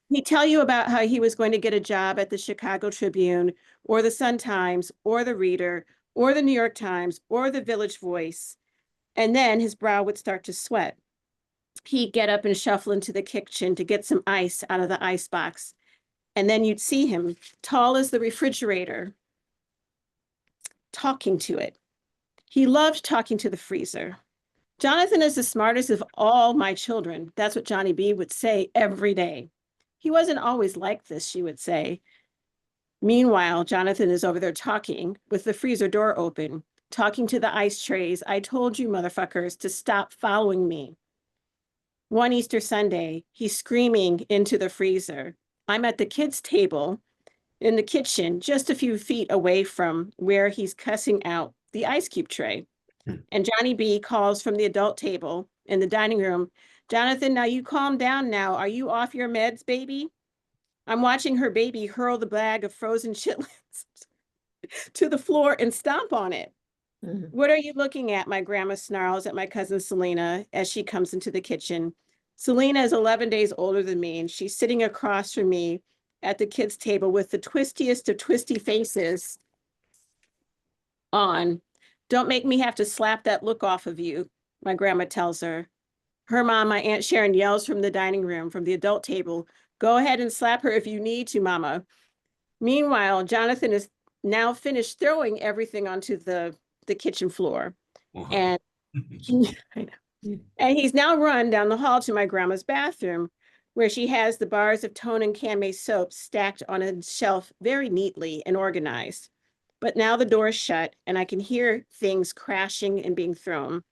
He'd tell you about how he was going to get a job at the Chicago Tribune or the Sun-Times or the Reader or the New York Times or the Village Voice. And then his brow would start to sweat. He'd get up and shuffle into the kitchen to get some ice out of the icebox. And then you'd see him, tall as the refrigerator, talking to it. He loved talking to the freezer. Jonathan is the smartest of all my children. That's what Johnny B would say every day. He wasn't always like this, she would say. Meanwhile, Jonathan is over there talking with the freezer door open, talking to the ice trays. I told you, motherfuckers, to stop following me. One Easter Sunday, he's screaming into the freezer. I'm at the kids' table in the kitchen, just a few feet away from where he's cussing out the ice cube tray. And Johnny B calls from the adult table in the dining room, Jonathan, now you calm down now. Are you off your meds, baby? I'm watching her baby hurl the bag of frozen chitlins to the floor and stomp on it. Mhm. What are you looking at? My grandma snarls at my cousin Selena as she comes into the kitchen. Selena is 11 days older than me, and she's sitting across from me at the kids' table with the twistiest of twisty faces on. Don't make me have to slap that look off of you, my grandma tells her. Her mom, my Aunt Sharon, yells from the dining room, from the adult table, go ahead and slap her if you need to, Mama. Meanwhile, Jonathan is now finished throwing everything onto the kitchen floor. Wow. And I know. And he's now run down the hall to my grandma's bathroom, where she has the bars of Tone and Can-May soap stacked on a shelf very neatly and organized. But now the door is shut and I can hear things crashing and being thrown.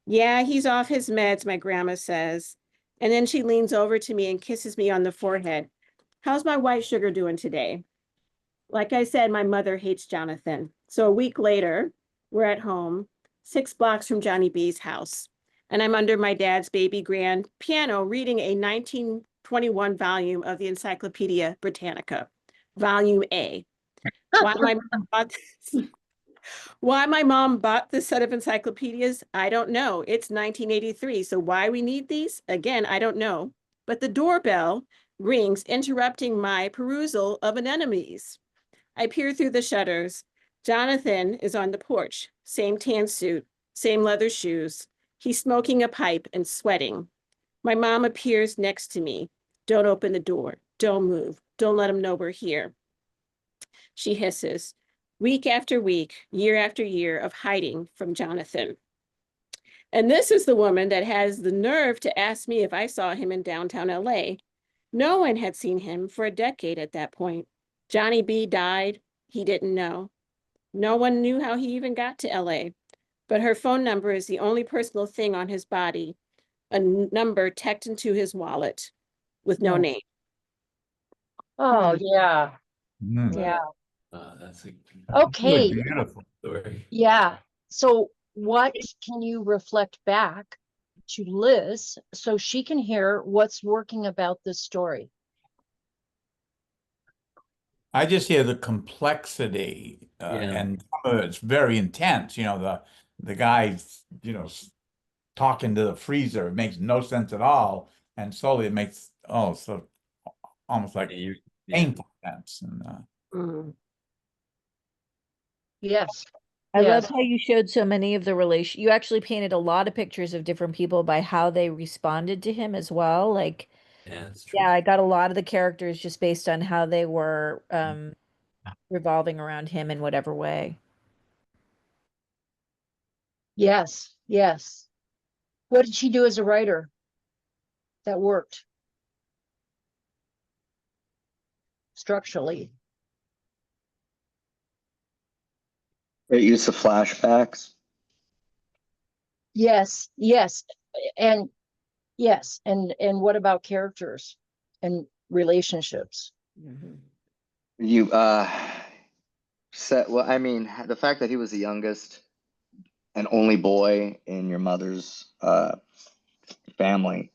Yeah, he's off his meds, my grandma says. And then she leans over to me and kisses me on the forehead. How's my white sugar doing today? Like I said, my mother hates Jonathan. So a week later, we're at home, 6 blocks from Johnny B's house. And I'm under my dad's baby grand piano reading a 1921 volume of the Encyclopedia Britannica, Volume A. Why my mom bought this, why my mom bought this set of encyclopedias, I don't know. It's 1983, so why we need these? Again, I don't know. But the doorbell rings, interrupting my perusal of anemones. I peer through the shutters. Jonathan is on the porch, same tan suit, same leather shoes. He's smoking a pipe and sweating. My mom appears next to me. Don't open the door. Don't move. Don't let him know we're here. She hisses. Week after week, year after year of hiding from Jonathan. And this is the woman that has the nerve to ask me if I saw him in downtown LA. No one had seen him for a decade at that point. Johnny B died. He didn't know. No one knew how he even got to LA. But her phone number is the only personal thing on his body, a number tucked into his wallet with no Yeah. name. Oh, yeah. Mm. Yeah. That's a Okay. Really beautiful. story. Yeah. So what can you reflect back to Liz so she can hear what's working about this story? I just hear the complexity, Yeah. and some of it's very intense. You know, the guy's, talking to the freezer. It makes no sense at all, and slowly it makes so almost like Yeah. painful sense. And Mhm. Yes. I love Yes. how you showed so many of the relation. You actually painted a lot of pictures of different people by how they responded to him as well. Like, Yeah, that's true. yeah, I got a lot of the characters just based on how they were revolving around him in whatever way. Yes. Yes. What did she do as a writer that worked structurally? Great use of flashbacks. Yes. Yes. And yes. And what about characters and relationships? You said, well, I mean, the fact that he was the youngest and only boy in your mother's family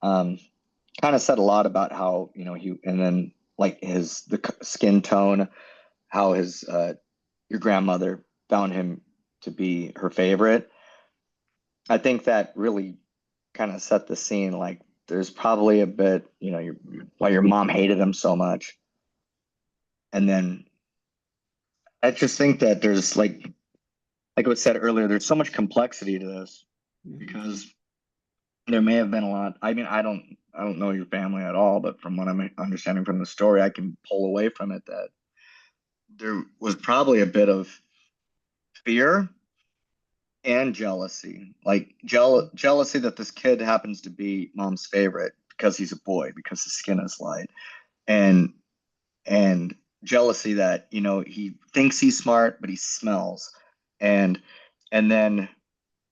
kind of said a lot about how, he, and then like the skin tone, how your grandmother found him to be her favorite. I think that really kind of set the scene. Like there's probably a bit, why your mom hated him so much. And then I just think that there's like it was said earlier, there's so much complexity to this because there may have been a lot. I mean, I don't know your family at all, but from what I'm understanding from the story, I can pull away from it that there was probably a bit of fear and jealousy, like jealousy that this kid happens to be mom's favorite because he's a boy, because his skin is light, and and jealousy that he thinks he's smart but he smells, and then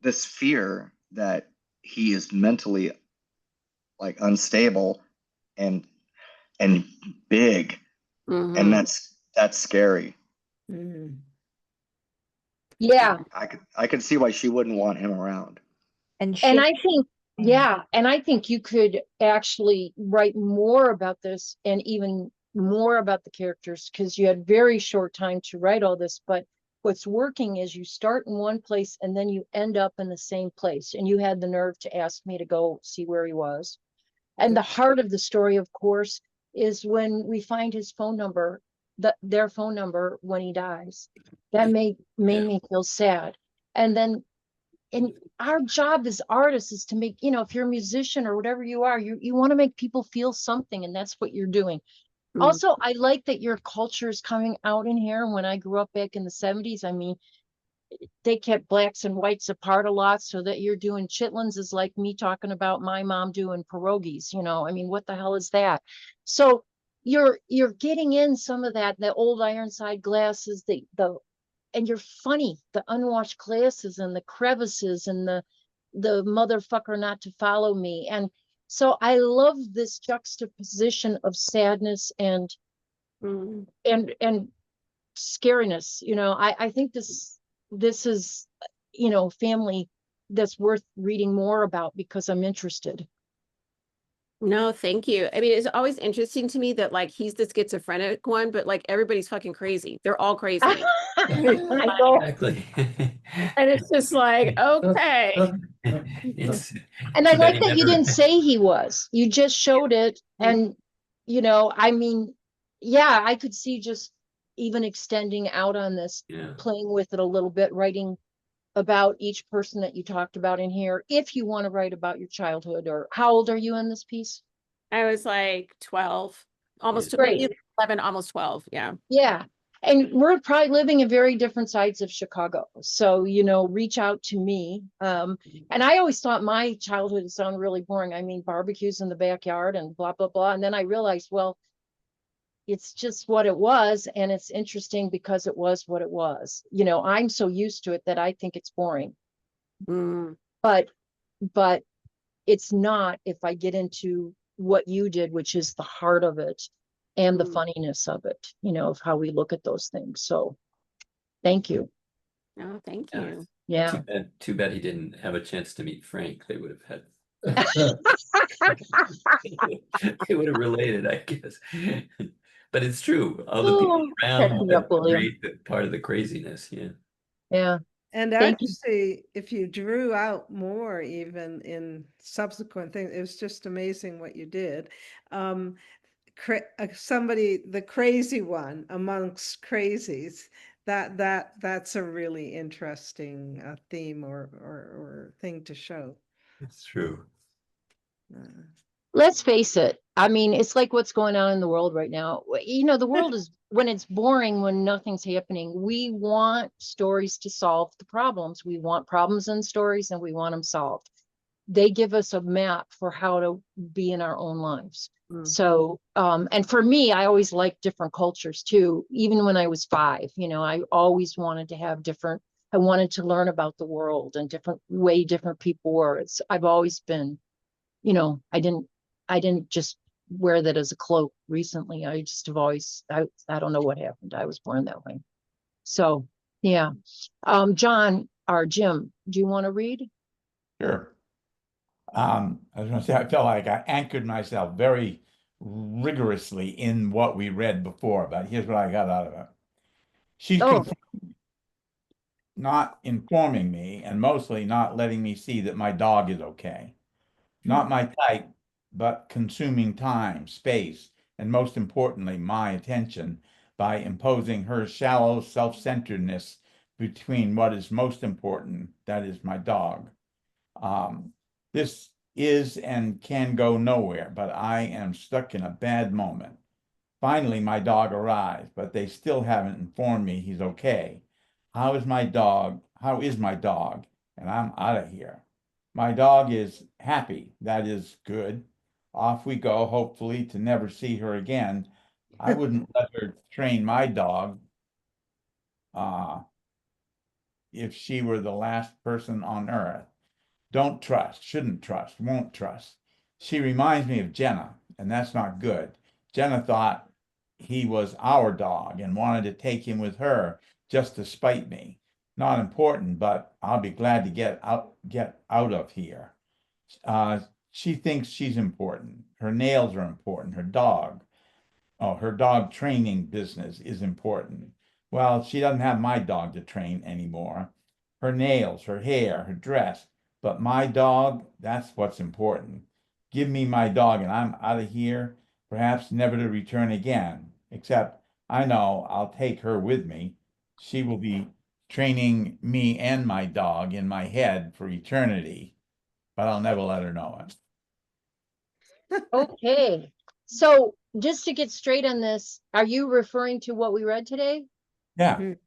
this fear that he is mentally like unstable and big, and that's scary. Yeah. I could see why she wouldn't want him around. And I think, yeah, and I think you could actually write more about this and even more about the characters because you had very short time to write all this, but what's working is you start in one place and then you end up in the same place. And you had the nerve to ask me to go see where he was. And the heart of the story, of course, is when we find his phone number, their phone number when he dies. That made me feel sad. And then, and our job as artists is to make, you know, if you're a musician or whatever you are, you want to make people feel something, and that's what you're doing. Also, I like that your culture is coming out in here. When I grew up back in the 70s, I mean, they kept blacks and whites apart a lot, so that you're doing chitlins is like me talking about my mom doing pierogies, you know. I mean, what the hell is that? So you're getting in some of that, the old Ironside glasses, the and you're funny, the unwashed glasses and the crevices and the motherfucker not to follow me. And so I love this juxtaposition of sadness and scariness. You know, I think this is, you know, family that's worth reading more about because I'm interested. No, thank you. I mean, it's always interesting to me that like he's the schizophrenic one, but like everybody's fucking crazy. They're all crazy. I know. Exactly. And it's just like, okay. It's And I too bad like he that you never- didn't say he was. You just showed it. And, you know, I mean, yeah, I could see just even extending out on this, Yeah. playing with it a little bit, writing about each person that you talked about in here, if you want to write about your childhood. Or how old are you in this piece? I was like 12, almost Great. maybe 11, almost 12. Yeah. Yeah. And we're probably living in very different sides of Chicago. So, you know, reach out to me. And I always thought my childhood sounded really boring. I mean, barbecues in the backyard and blah, blah, blah. And then I realized, well, it's just what it was. And it's interesting because it was what it was. You know, I'm so used to it that I think it's boring. But it's not if I get into what you did, which is the heart of it and the funniness of it, you know, of how we look at those things. So thank you. Oh, thank Yeah. you. Yeah. Too bad he didn't have a chance to meet Frank. They would have had they would have related, I guess. But it's true. All the people Crack around me up, that William. create part of the craziness. Yeah. Yeah. And Thank you. actually, if you drew out more, even in subsequent things, it was just amazing what you did. Somebody, the crazy one amongst crazies, that's a really interesting theme or thing to show. It's true. Let's face it. I mean, it's like what's going on in the world right now. You know, the world is, when it's boring, when nothing's happening, we want stories to solve the problems. We want problems in stories and we want them solved. They give us a map for how to be in our own lives. So, and for me, I always liked different cultures too. Even when I was 5, you know, I always wanted to have different, I wanted to learn about the world and different people were. I've always been, you know, I didn't just wear that as a cloak recently. I just have always, I don't know what happened. I was born that way. So, yeah. John or Jim, do you want to read? Sure. I was going to say, I felt like I anchored myself very rigorously in what we read before, but here's what I got out of it. She's Oh, not informing me and mostly not letting me see that my dog is okay. Not my type, but consuming time, space, and most importantly, my attention by imposing her shallow self-centeredness between what is most important, that is my dog. This is and can go nowhere, but I am stuck in a bad moment. Finally, my dog arrives, but they still haven't informed me he's okay. How is my dog? How is my dog? And I'm out of here. My dog is happy. That is good. Off we go, hopefully to never see her again. I wouldn't let her train my dog if she were the last person on earth. Don't trust, shouldn't trust, won't trust. She reminds me of Jenna, and that's not good. Jenna thought he was our dog and wanted to take him with her just to spite me. Not important, but I'll be glad to get out of here. She thinks she's important. Her nails are important, her dog. oh, her dog training business is important. Well, she doesn't have my dog to train anymore. Her nails, her hair, her dress, but my dog, that's what's important. Give me my dog and I'm out of here, perhaps never to return again, except I know I'll take her with me. She will be training me and my dog in my head for eternity, but I'll never let her know it. Okay, so just to get straight on this, are you referring to what we read today? Yeah, Mhm.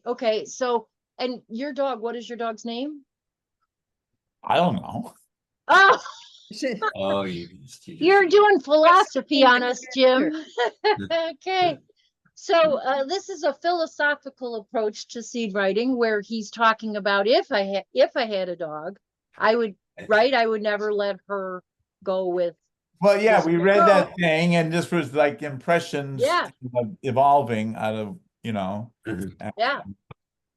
Okay, so, and your dog, what is your dog's name? I don't know. Oh, Oh, you're doing philosophy in on the us, Jim. character. Okay, so this is a philosophical approach to seed writing where he's talking about if I had a dog, I would, right? I would never let her go with Well, yeah, this we read girl. that thing, and this was like impressions Yeah. evolving out of, Yeah,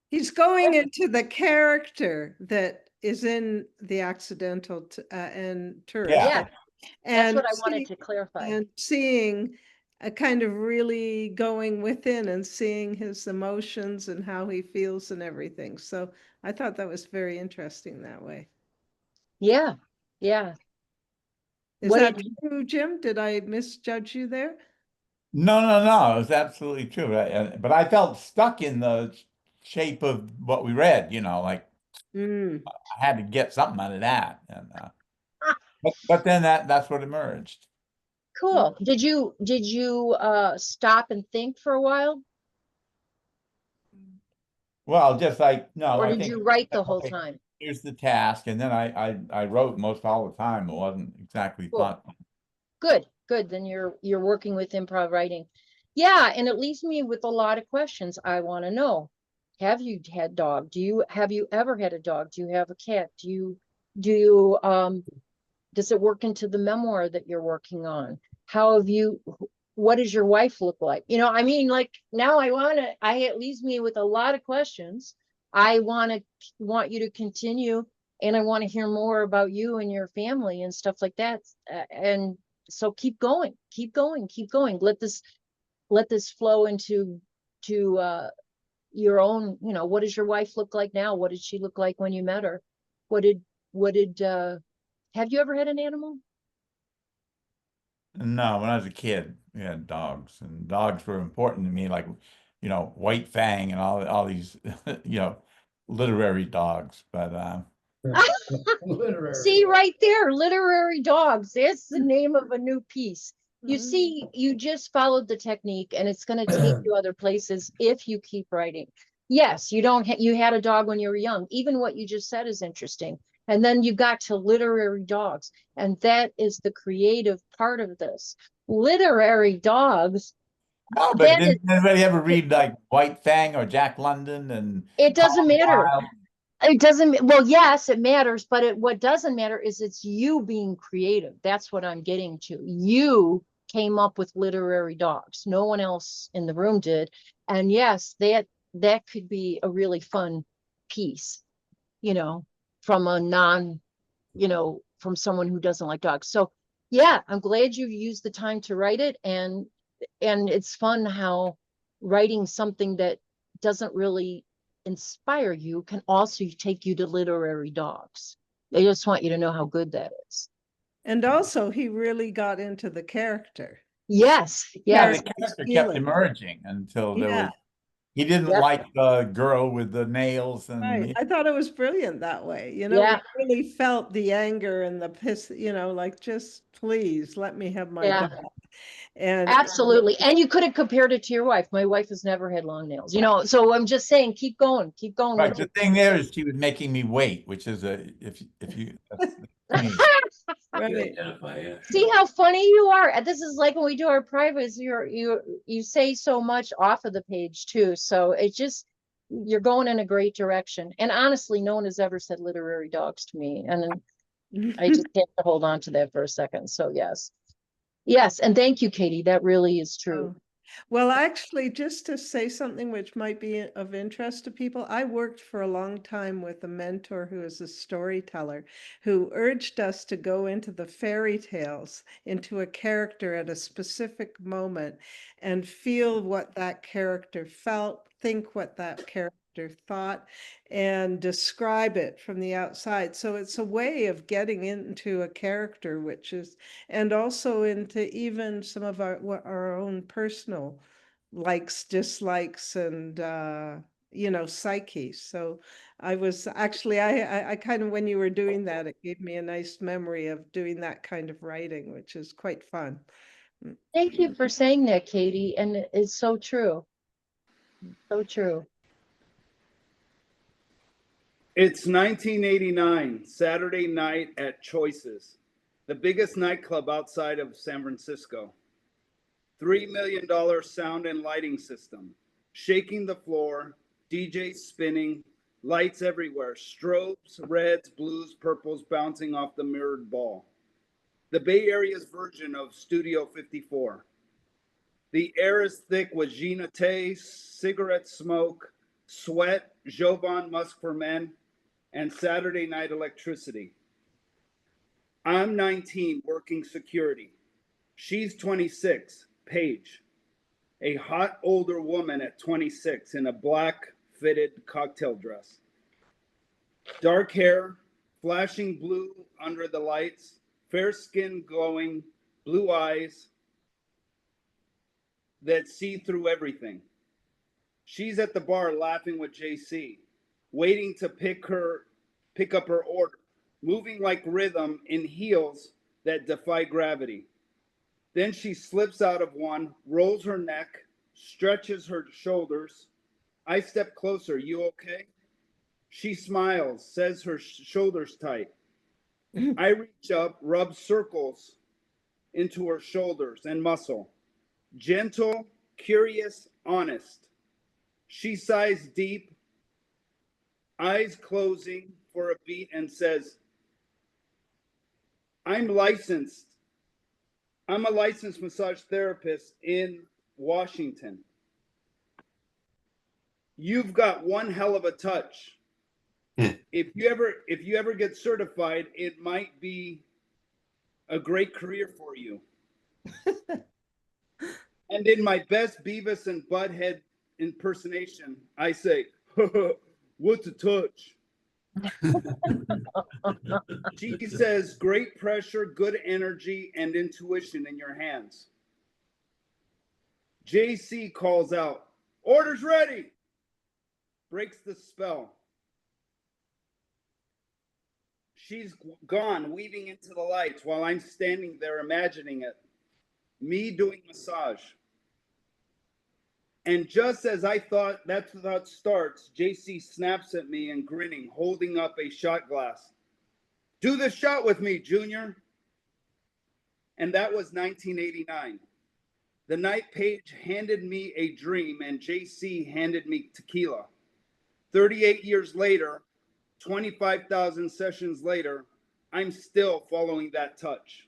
He's going into the character that is in the accidental and tourist. Yeah. yeah, that's And what I wanted to clarify. and seeing a kind of really going within and seeing his emotions and how he feels and everything. So I thought that was very interesting that way. Yeah, yeah. Is What that did you- true, Jim? Did I misjudge you there? No, it's absolutely true. But I felt stuck in the shape of what we read, like Mm. I had to get something out of that. And but then that's what emerged. Cool. Did you stop and think for a while? Well, just like, no, Or I did think, you write the whole okay, time? here's the task. And then I wrote most all the time. It wasn't exactly Cool. thought. Good. Then you're working with improv writing. Yeah, and it leaves me with a lot of questions. I want to know. Have you had dog? Have you ever had a dog? Do you have a cat? Do you does it work into the memoir that you're working on? What does your wife look like? I mean, like now it leaves me with a lot of questions. I want you to continue, and I want to hear more about you and your family and stuff like that. And so keep going. Let this flow into to your own, what does your wife look like now? What did she look like when you met her? What did have you ever had an animal? No, when I was a kid, we had dogs, and dogs were important to me, like, White Fang and all these, literary dogs. But Literary. See right there, literary dogs. That's the name of a new piece. You Mhm. see, you just followed the technique, and it's going to take you other places if you keep writing. Yes, you had a dog when you were young. Even what you just said is interesting. And then you got to literary dogs, and that is the creative part of this. Literary dogs, no, but that is, didn't anybody ever read like White Fang or Jack London and it doesn't matter. Wild? It doesn't, well, yes, it matters, but what doesn't matter is it's you being creative. That's what I'm getting to. You came up with literary dogs. No one else in the room did. And yes, that could be a really fun piece, from a from someone who doesn't like dogs. So yeah, I'm glad you used the time to write it. And it's fun how writing something that doesn't really inspire you can also take you to literary dogs. I just want you to know how good that is. And also, he really got into the character. Yes, Yeah, yes, the character kept feeling. emerging until there Yeah. was. He didn't Yep. like the girl with the nails, Right. and I thought it was brilliant that way. Yeah. We really felt the anger and the piss, like just please let me have my Yeah. dog. And absolutely. And you could have compared it to your wife. My wife has never had long nails, so I'm just saying, keep going right. with The your thing there is she was making me wait, which is if you that's me. right. Identify, yeah. See how funny you are. This is like when we do our privates, you say so much off of the page too. So you're going in a great direction. And honestly, no one has ever said literary dogs to me. And I just have to hold on to that for a second. So yes. And thank you, Katie. That really is true. Well, actually, just to say something which might be of interest to people, I worked for a long time with a mentor who is a storyteller who urged us to go into the fairy tales, into a character at a specific moment and feel what that character felt, think what that character thought, and describe it from the outside. So it's a way of getting into a character, which is, and also into even some of our own personal likes, dislikes, and psyche. So I was actually, I kind of, when you were doing that, it gave me a nice memory of doing that kind of writing, which is quite fun. Thank you for saying that, Katie. And it's so true. So true. It's 1989, Saturday night at Choices, the biggest nightclub outside of San Francisco. $3 million sound and lighting system, shaking the floor, DJs spinning, lights everywhere, strobes, reds, blues, purples bouncing off the mirrored ball. The Bay Area's version of Studio 54. The air is thick with Gina Tay, cigarette smoke, sweat, Jovan Musk for men, and Saturday night electricity. I'm 19, working security. She's 26, Paige, a hot older woman at 26 in a black fitted cocktail dress. Dark hair, flashing blue under the lights, fair skin glowing, blue eyes that see through everything. She's at the bar laughing with JC, waiting to pick up her order, moving like rhythm in heels that defy gravity. Then she slips out of one, rolls her neck, stretches her shoulders. I step closer. You okay? She smiles, says her shoulders tight. I reach up, rub circles into her shoulders and muscle. Gentle, curious, honest. She sighs deep, eyes closing for a beat, and says, I'm a licensed massage therapist in Washington. You've got one hell of a touch. If you ever get certified, it might be a great career for you. And in my best Beavis and Butthead impersonation, I say, what's a touch? She says, great pressure, good energy, and intuition in your hands. JC calls out, orders ready. Breaks the spell. She's gone, weaving into the lights while I'm standing there imagining it. Me doing massage. And just as I thought that thought starts, JC snaps at me and grinning, holding up a shot glass. Do this shot with me, Junior. And that was 1989. The night Paige handed me a dream and JC handed me tequila. 38 years later, 25,000 sessions later, I'm still following that touch.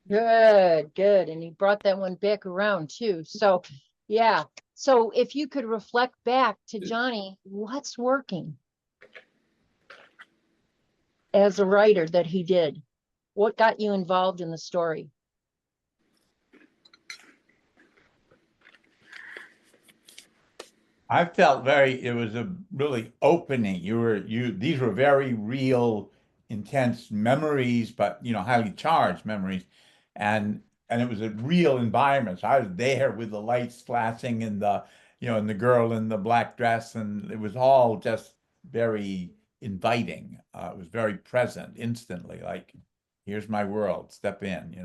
Good, good. And you brought that one back around too. So, yeah. So if you could reflect back to Johnny, what's working as a writer that he did? What got you involved in the story? I felt it was a really opening. These were very real, intense memories, but highly charged memories. And it was a real environment. So I was there with the lights flashing and and the girl in the black dress, and it was all just very inviting. It was very present instantly, like, here's my world, step in.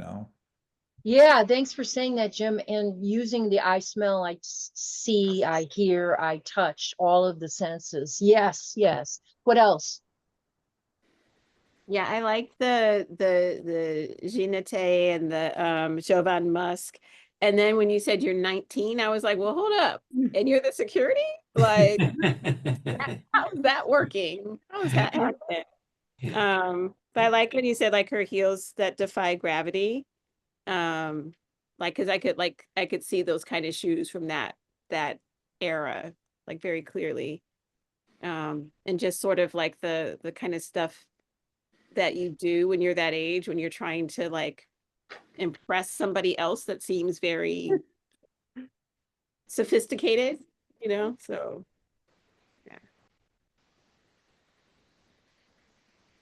Yeah, thanks for saying that, Jim. And using the I smell, I see, I hear, I touch, all of the senses. Yes, yes. What else? Yeah, I like the Gina Tay and the Jovan Musk. And then when you said you're 19, I was like, well, hold up. And you're the security? Like, how's that working? How's that happening? But I like when you said like her heels that defy gravity. Like, cause I could see those kind of shoes from that era, like very clearly. And just sort of like the kind of stuff that you do when you're that age, when you're trying to like impress somebody else that seems very sophisticated, you know, so. Yeah.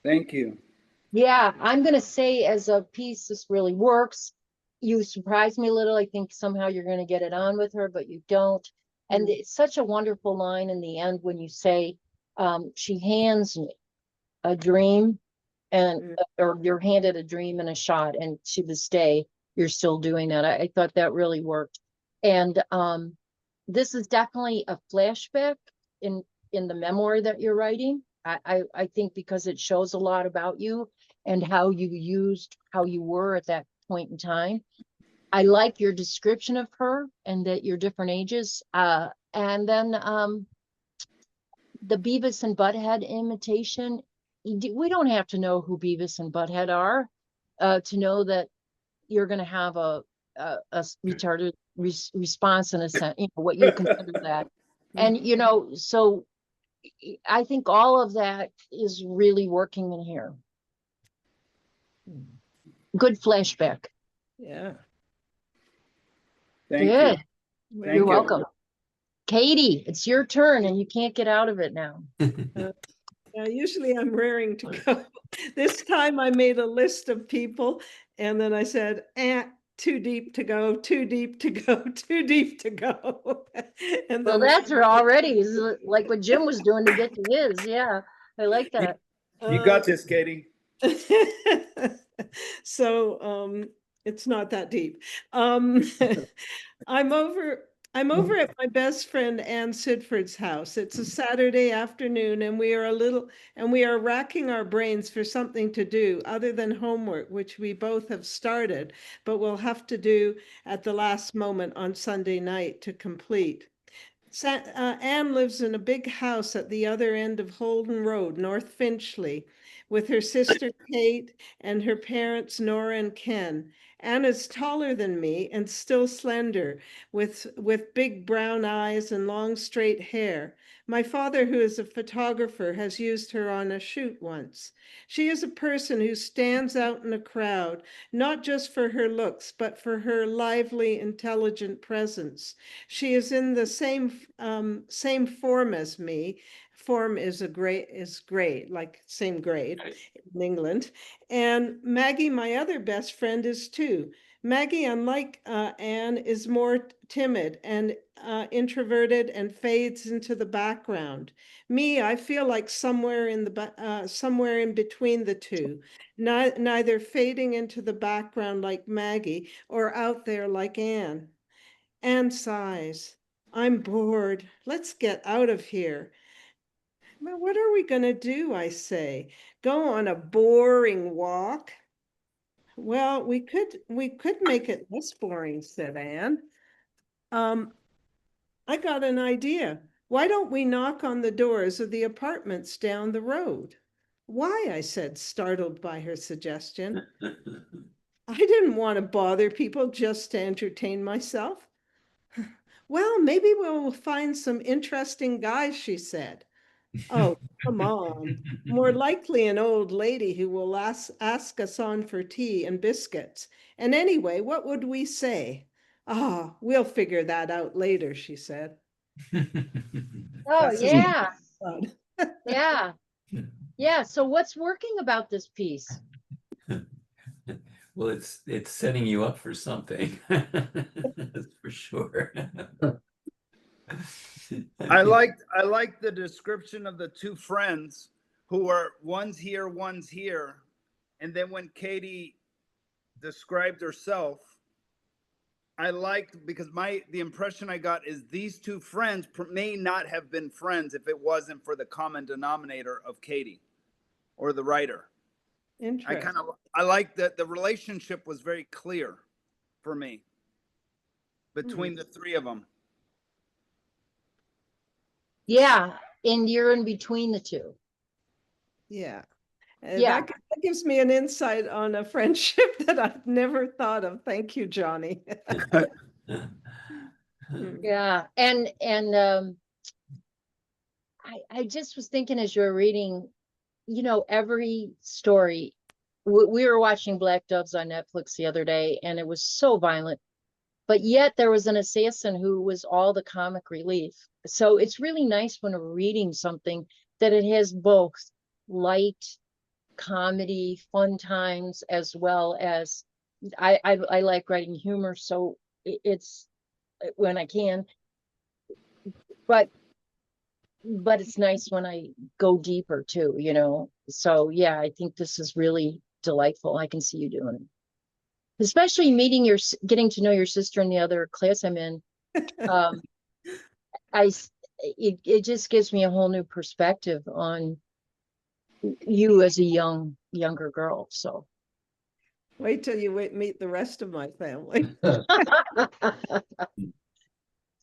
Thank you. Yeah, I'm gonna say as a piece, this really works. You surprised me a little. I think somehow you're gonna get it on with her, but you don't. And it's such a wonderful line in the end when you say, she hands me a dream and or you're handed a dream and a shot, and to this day you're still doing that. I thought that really worked. And this is definitely a flashback in the memoir that you're writing. I think because it shows a lot about you and how you were at that point in time. I like your description of her and that you're different ages. And then the Beavis and Butthead imitation. We don't have to know who Beavis and Butthead are to know that you're going to have a retarded response in a sense, you know, what you consider that. And, you know, so I think all of that is really working in here. Good flashback. Yeah. Thank Good. you. You're Thank you. welcome. Katie, it's your turn and you can't get out of it now. Yeah, usually I'm raring to go. This time I made a list of people and then I said, too deep to go, too deep to go, too deep to go. And Well, then that's already like what Jim was doing to get to his. Yeah, I like that. You got this, Katie. So it's not that deep. I'm over at my best friend Ann Sidford's house. It's a Saturday afternoon and we are racking our brains for something to do other than homework, which we both have started, but we'll have to do at the last moment on Sunday night to complete. Anne lives in a big house at the other end of Holden Road, North Finchley, with her sister Kate and her parents Nora and Ken. Anne is taller than me and still slender, with big brown eyes and long straight hair. My father, who is a photographer, has used her on a shoot once. She is a person who stands out in a crowd, not just for her looks, but for her lively, intelligent presence. She is in the same form as me. Form is grade, like same grade in England. And Maggie, my other best friend, is too. Maggie, unlike Anne, is more timid and introverted and fades into the background. Me, I feel like somewhere in between the two, neither fading into the background like Maggie or out there like Anne. Anne sighs. I'm bored. Let's get out of here. Well, what are we going to do? I say. Go on a boring walk? Well, we could make it less boring, said Anne. I got an idea. Why don't we knock on the doors of the apartments down the road? Why? I said, startled by her suggestion. I didn't want to bother people just to entertain myself. Well, maybe we'll find some interesting guys, she said. Oh, come on. More likely an old lady who will ask us on for tea and biscuits. And anyway, what would we say? Ah, we'll figure that out later, she said. Oh, yeah. Fun. Yeah. Yeah. So what's working about this piece? Well, it's setting you up for something. That's for sure. I liked the description of the two friends who are one's here, and then when Katie described herself, I liked because the impression I got is these two friends may not have been friends if it wasn't for the common denominator of Katie or the writer. Interesting. I like that the relationship was very clear for me between the three of them. Yeah. And you're in between the two. Yeah. Yeah. That gives me an insight on a friendship that I've never thought of. Thank you, Johnny. Yeah. And I just was thinking as you were reading, you know, every story, we were watching Black Doves on Netflix the other day, and it was so violent, but yet there was an assassin who was all the comic relief. So it's really nice when we're reading something that it has both light comedy, fun times, as well as I like writing humor, so it's when I can, but it's nice when I go deeper too, you know. So yeah, I think this is really delightful. I can see you doing it, especially meeting getting to know your sister in the other class I'm in. Um, it just gives me a whole new perspective on you as a younger girl. So Wait till you meet the rest of my family.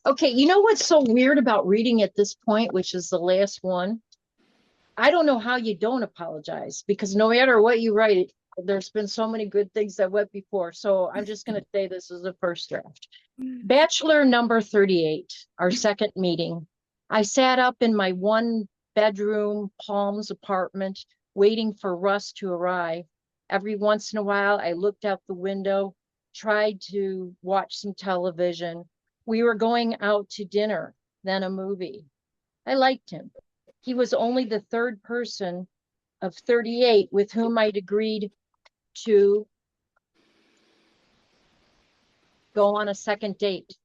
okay, you know what's so weird about reading at this point, which is the last one? I don't know how you don't apologize, because no matter what you write, there's been so many good things that went before. So I'm just going to say this is the first draft. Bachelor number 38, our second meeting. I sat up in my 1-bedroom Palms apartment, waiting for Russ to arrive. Every once in a while, I looked out the window, tried to watch some television. We were going out to dinner, then a movie. I liked him. He was only the third person of 38 with whom I'd agreed to go on a second date.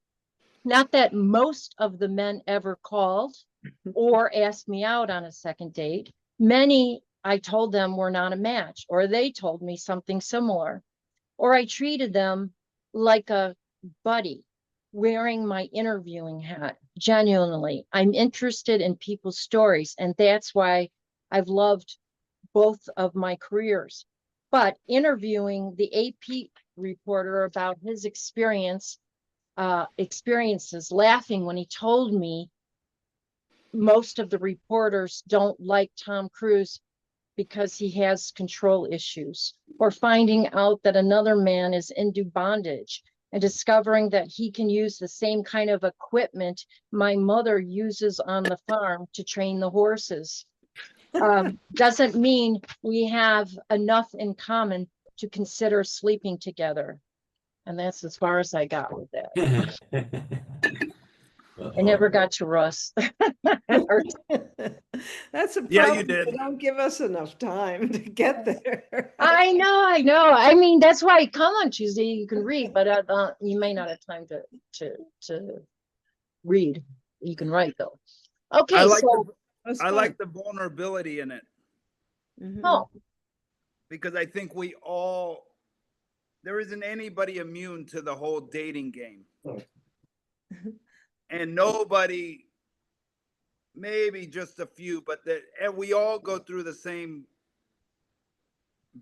Not that most of the men ever called or asked me out on a second date. Many, I told them, were not a match, or they told me something similar, or I treated them like a buddy, wearing my interviewing hat. Genuinely, I'm interested in people's stories, and that's why I've loved both of my careers. But interviewing the AP reporter about his experiences, laughing when he told me most of the reporters don't like Tom Cruise because he has control issues, or finding out that another man is into bondage and discovering that he can use the same kind of equipment my mother uses on the farm to train the horses. Doesn't mean we have enough in common to consider sleeping together. And that's as far as I got with that. I never got to Russ. That's a problem. Yeah, you did. They don't give us enough time to get there. I know. I mean, that's why I come on Tuesday. You can read, but you may not have time to read. You can write though. Okay, I like so I like the vulnerability in it, oh, because I think there isn't anybody immune to the whole dating game. And nobody, maybe just a few, but and we all go through the same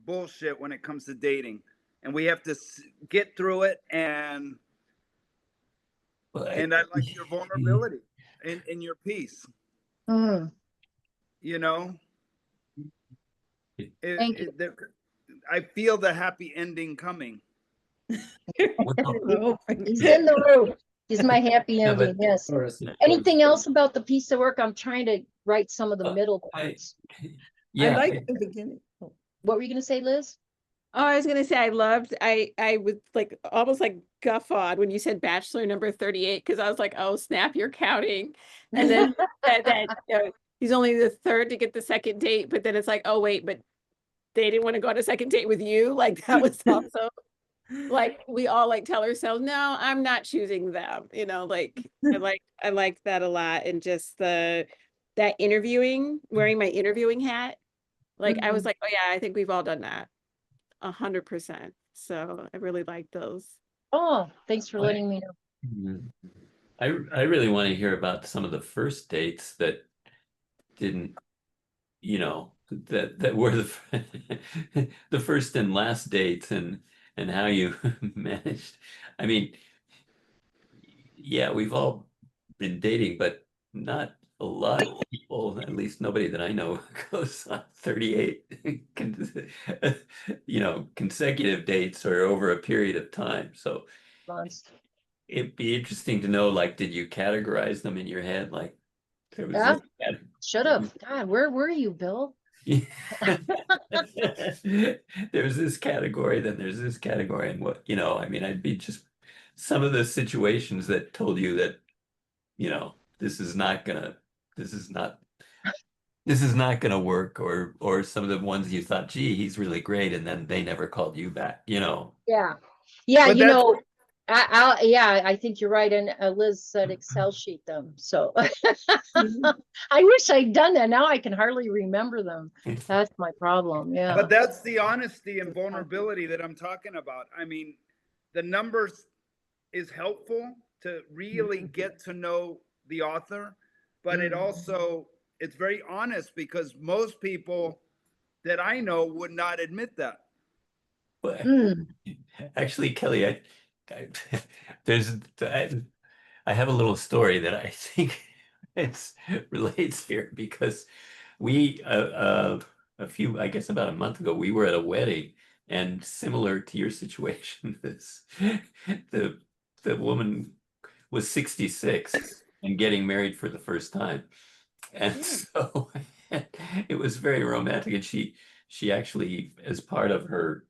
bullshit when it comes to dating, and we have to get through it. And I like your vulnerability in your piece. You know, thank you. I feel the happy ending coming. He's in the room. He's my happy ending. Yes. Anything else about the piece of work? I'm trying to write some of the middle parts. I like the beginning. What were you going to say, Liz? Oh, I was gonna say I was like almost like guffawed when you said bachelor number 38, because I was like, oh snap, you're counting. And then that he's only the third to get the second date, but then it's like, oh wait, but they didn't want to go on a second date with you. Like that was also like we all like tell ourselves, no, I'm not choosing them. You know, like I like that a lot. And just that interviewing, wearing my interviewing hat. Like I was like, oh yeah, I think we've all done that. 100%. So I really like those. Oh, thanks for letting me know. I really want to hear about some of the first dates that didn't, that were the first and last dates, and how you managed. I mean, yeah, we've all been dating, but not a lot of people people, at least nobody that I know, goes on 38 consecutive dates or over a period of time. So Months. it'd be interesting to know, like, did you categorize them in your head? Like, there was Yeah, this should have. God, where were you, Bill? there's this category, then there's this category, and what, I mean, I'd be just some of the situations that told you that, this is not gonna work, or some of the ones you thought, gee, he's really great, and then they never called you back. Yeah. But that's I think you're right. And Liz said Excel sheet them. So I wish I'd done that. Now I can hardly remember them. That's my problem. Yeah. But that's the honesty and vulnerability that I'm talking about. I mean, the numbers is helpful to really get to know the author, but it also, it's very honest, because most people that I know would not admit that. But Mm. actually, Kelly, I there's I have a little story that I think relates here, because we I guess about a month ago, we were at a wedding, and similar to your situation, the woman was 66 and getting married for the first time, and so it was very romantic. And she actually, as part of her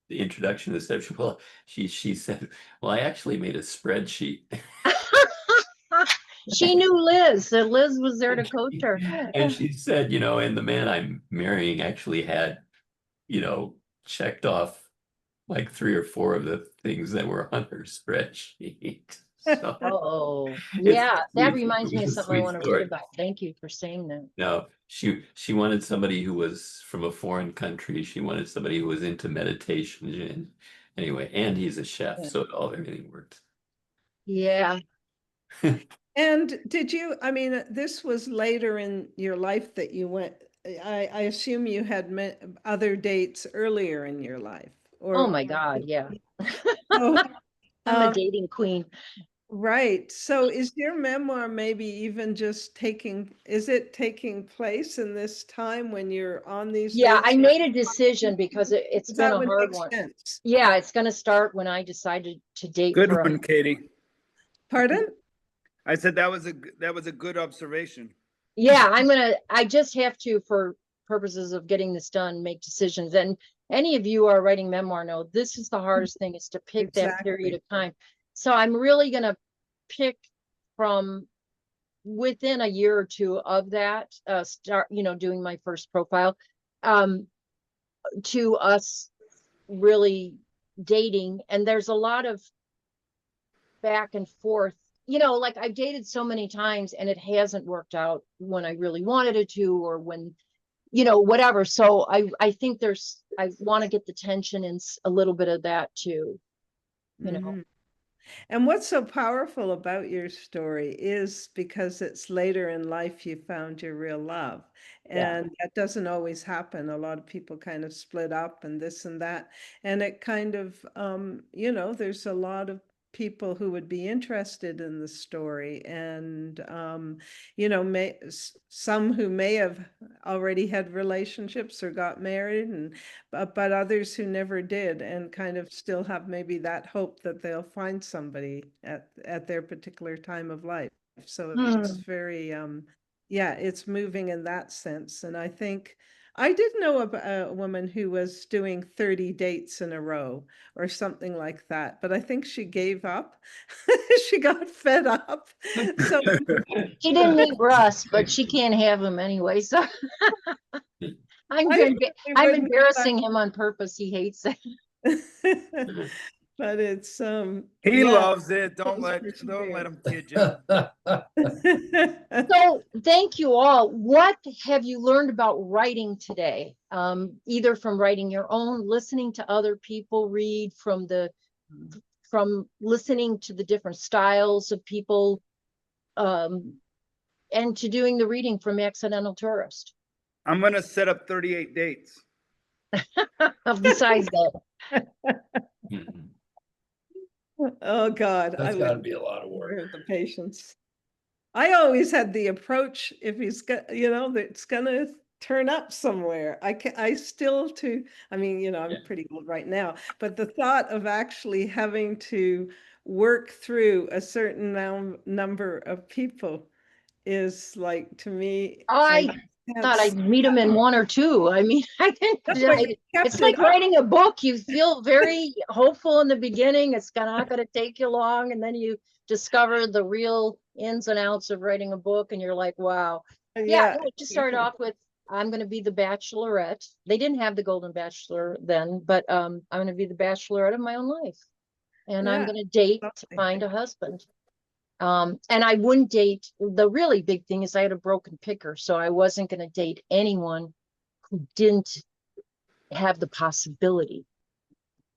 the introduction to the stuff, she said, well, I actually made a spreadsheet. She knew Liz. So Liz was there to coach her. And she said, and the man I'm marrying actually had, checked off like 3 or 4 of the things that were on her spreadsheet. So Oh, it's yeah. That sweet. reminds It me of was a something I sweet want to read story. about. Thank you for saying that. No, she wanted somebody who was from a foreign country. She wanted somebody who was into meditation. And anyway, and he's a chef, Yeah. so everything worked. Yeah. And I mean, this was later in your life that you went, I assume you had met other dates earlier in your life, Oh my God. Yeah. Oh, I'm a um, dating queen. right. So is your memoir maybe even just is it taking place in this time when you're on these Yeah, dates? I made a decision because it's been That a would hard make one. sense. Yeah, it's going to start when I decided to date Good for a one, Katie. Pardon? I said that was a good observation. Yeah, I just have to, for purposes of getting this done, make decisions. And any of you are writing memoir know this is the hardest thing, is to pick that period Exactly. of time. So I'm really going to pick from within a year or two of that, start, doing my first profile, to us really dating. And there's a lot of back and forth, like I've dated so many times and it hasn't worked out when I really wanted it to, or when, whatever. So I think I want to get the tension in a little bit of that too, Mhm. And what's so powerful about your story is because it's later in life you found your real love. Yeah. And that doesn't always happen. A lot of people kind of split up and this and that. And it kind of, there's a lot of people who would be interested in the story, and some who may have already had relationships or got married, and but others who never did, and kind of still have maybe that hope that they'll find somebody at their particular time of life. So it's very it's moving in that sense. And I think I did know a woman who was doing 30 dates in a row or something like that, but I think she gave up. She got fed up. So She didn't meet Russ, but she can't have him anyway. So I'm embarrassing him on purpose. He hates it. but it's He yeah. loves it. Don't let him kid you. So thank you all. What have you learned about writing today? Either from writing your own, listening to other people read, from listening to the different styles of people, and to doing the reading from Accidental Tourist. I'm going to set up 38 dates. Besides that. Oh God, That's got to be a lot of work. The patience. I always had the approach, if he's got, you know, that it's gonna turn up somewhere. I still I mean, you know, I'm Yeah. pretty old right now, but the thought of actually having to work through a certain number of people is like, to me, I thought I'd meet them in one or two. I mean, I think That's why you kept it's like it up. writing a book. You feel very hopeful in the beginning. It's not going to take you long. And then you discover the real ins and outs of writing a book. And you're like, wow. Yeah, no, it just started off with, I'm going to be the bachelorette. They didn't have the Golden Bachelor then, but I'm going to be the bachelorette of my own life. And I'm Yeah, going to date to lovely. find a husband. And I wouldn't date, the really big thing is I had a broken picker, so I wasn't going to date anyone who didn't have the possibility,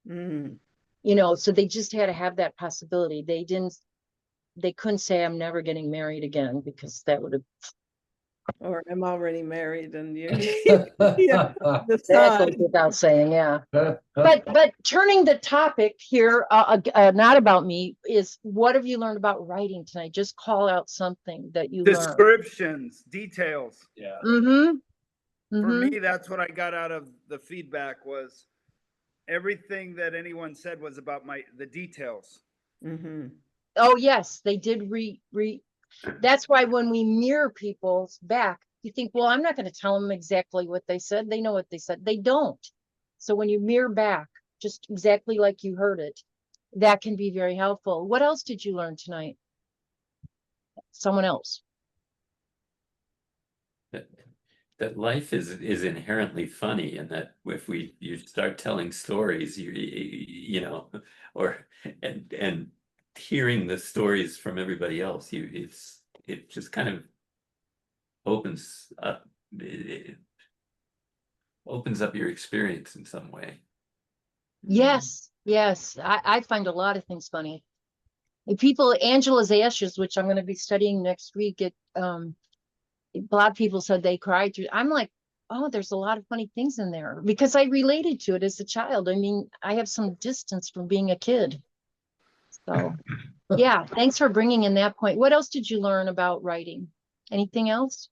Mm. you know, so they just had to have that possibility. They couldn't say I'm never getting married again, because that would have, Or I'm already married and you that goes without saying, yeah. But turning the topic here, not about me, is what have you learned about writing tonight? Just call out something that you learned. Descriptions, details. Yeah. Mm-hmm. For Mm-hmm. me, that's what I got out of the feedback, was everything that anyone said was about the details. Mm-hmm. Oh, yes, they did that's why when we mirror people's back, you think, well, I'm not going to tell them exactly what they said. They know what they said. They don't. So when you mirror back, just exactly like you heard it, that can be very helpful. What else did you learn tonight? Someone else. That life is inherently funny, and that if you start telling stories, you know, or and hearing the stories from everybody else, it just kind of opens up it opens up your experience in some way. Yes, yes. I find a lot of things funny. And people, Angela's Ashes, which I'm going to be studying next week, a lot of people said they cried through. I'm like, oh, there's a lot of funny things in there, because I related to it as a child. I mean, I have some distance from being a kid. So yeah, thanks for bringing in that point. What else did you learn about writing? Anything else?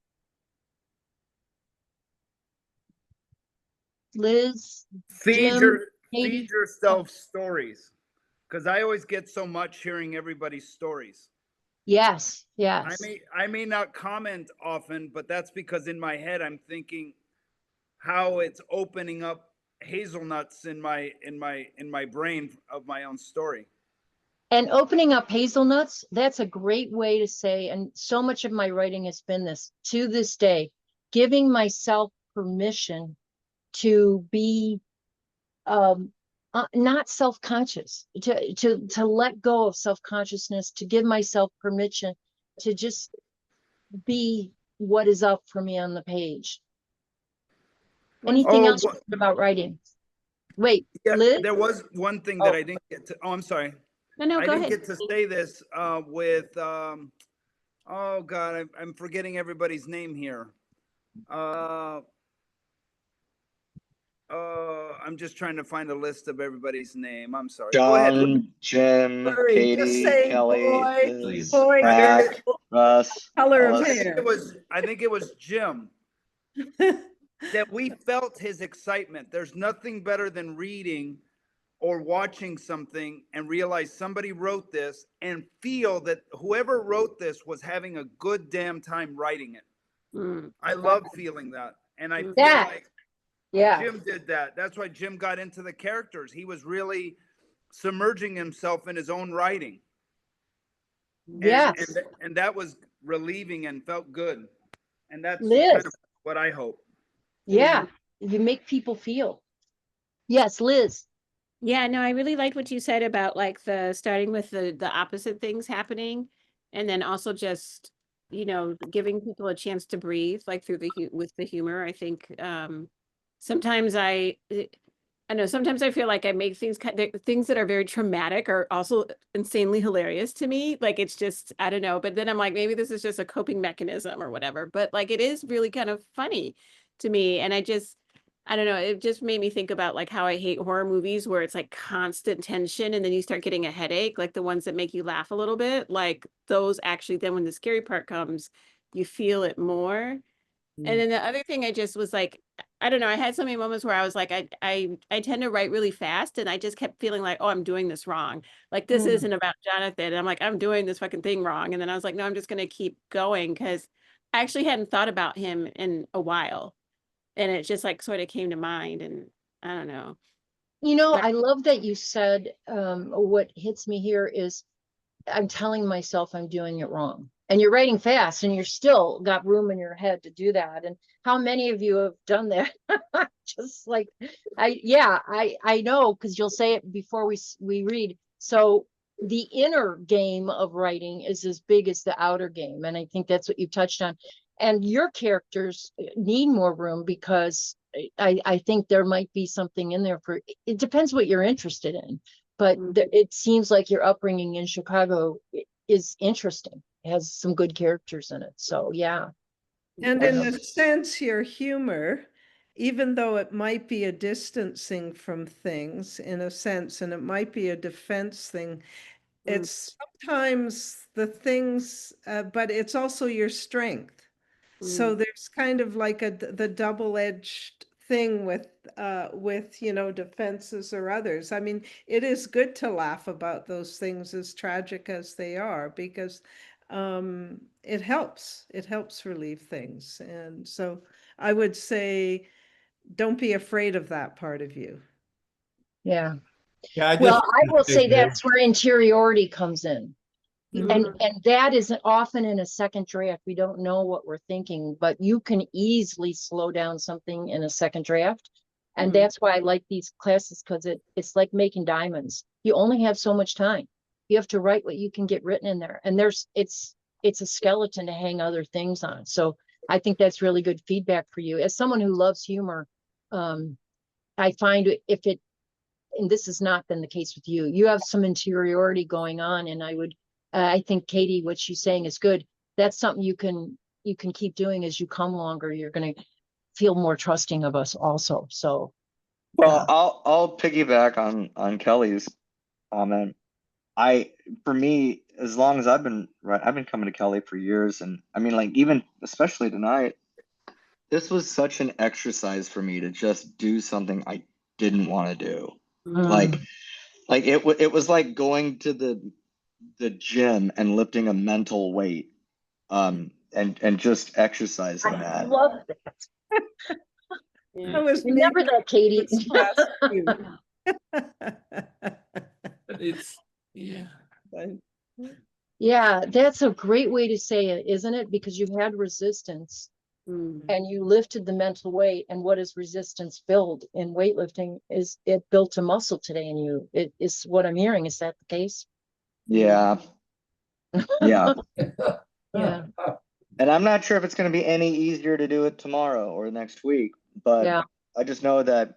Liz, Feed Jim, Katie? yourself stories, because I always get so much hearing everybody's stories. Yes, yes. I may not comment often, but that's because in my head I'm thinking how it's opening up hazelnuts in my brain of my own story. And opening up hazelnuts, that's a great way to say, and so much of my writing has been this to this day, giving myself permission to be not self-conscious, to let go of self-consciousness, to give myself permission to just be what is up for me on the page. Anything else about writing? Wait, Yeah, Liz? there was one thing that I didn't get to. Oh, I'm sorry. No, I go didn't ahead. get to say this with oh God, I'm forgetting everybody's name here. I'm just trying to find a list of everybody's name. I'm sorry. Go ahead. John, Jim, Sorry, just Katie, say Kelly, boy, Liz, boy, Frank, Russ, color of Alice. hair. I think it was Jim that we felt his excitement. There's nothing better than reading or watching something and realize somebody wrote this and feel that whoever wrote this was having a good damn time writing it. Mm. I love feeling that. And I feel Yeah. like Yeah. Jim did that. That's why Jim got into the characters. He was really submerging himself in his own writing. Yes. And that was relieving and felt good. And that's Liz. kind of what I hope. Yeah. You make people feel. Yes, Liz. Yeah, no, I really liked what you said about like the starting with the opposite things happening, and then also just, you know, giving people a chance to breathe, like through with the humor. I think sometimes I know sometimes I feel like I make things things that are very traumatic are also insanely hilarious to me. Like it's just, I don't know, but then I'm like, maybe this is just a coping mechanism or whatever. But like it is really kind of funny to me, and I just I don't know, it just made me think about like how I hate horror movies where it's like constant tension and then you start getting a headache, like the ones that make you laugh a little bit, like those actually, then when the scary part comes, you feel it more. And then the other thing I just was like, I don't know, I had so many moments where I was like, I tend to write really fast and I just kept feeling like, oh, I'm doing this wrong. Like this Mm. isn't about Jonathan. And I'm like, I'm doing this fucking thing wrong. And then I was like, no, I'm just gonna keep going because I actually hadn't thought about him in a while. And it just like sort of came to mind and I don't know. You know, But I love that you said, what hits me here is I'm telling myself I'm doing it wrong. And you're writing fast and you're still got room in your head to do that. And how many of you have done that? Just like I know because you'll say it before we read. So the inner game of writing is as big as the outer game. And I think that's what you touched on. And your characters need more room because I think there might be something in there for it depends what you're interested in. But it seems like your upbringing in Chicago is interesting. It has some good characters in it. So yeah. And in a sense, your humor, even though it might be a distancing from things in a sense, and it might be a defense thing, it's sometimes the things, but it's also your strength. So there's kind of like the double-edged thing with, you know, defenses or others. I mean, it is good to laugh about those things as tragic as they are because it helps relieve things. And so I would say don't be afraid of that part of you. Yeah. Yeah, I Well, just I will say that that's where interiority comes in. And Mhm. that isn't often in a second draft. We don't know what we're thinking, but you can easily slow down something in a second draft. And that's why I like these classes because it's like making diamonds. You only have so much time. You have to write what you can get written in there. And it's a skeleton to hang other things on. So I think that's really good feedback for you. As someone who loves humor, I find if it, and this has not been the case with you, you have some interiority going on. And I think Katie, what she's saying is good. That's something you can keep doing as you come longer. You're going to feel more trusting of us also. So, Well, yeah. I'll piggyback on Kelly's comment. For me, as long as I've been coming to Kelly for years, and I mean, like even especially tonight, this was such an exercise for me to just do something I didn't want to do. Like, Mm. it was like going to the gym and lifting a mental weight, and just exercising I that. love that. That was me. Remember that, Katie. This last week. But it's yeah. Yeah, that's a great way to say it, isn't it? Because you had resistance and you lifted the mental weight. And what is resistance build in weightlifting is it built a muscle today in you. It is what I'm hearing. Is that the case? Yeah. Yeah. Yeah. And I'm not sure if it's going to be any easier to do it tomorrow or next week, but Yeah. I just know that,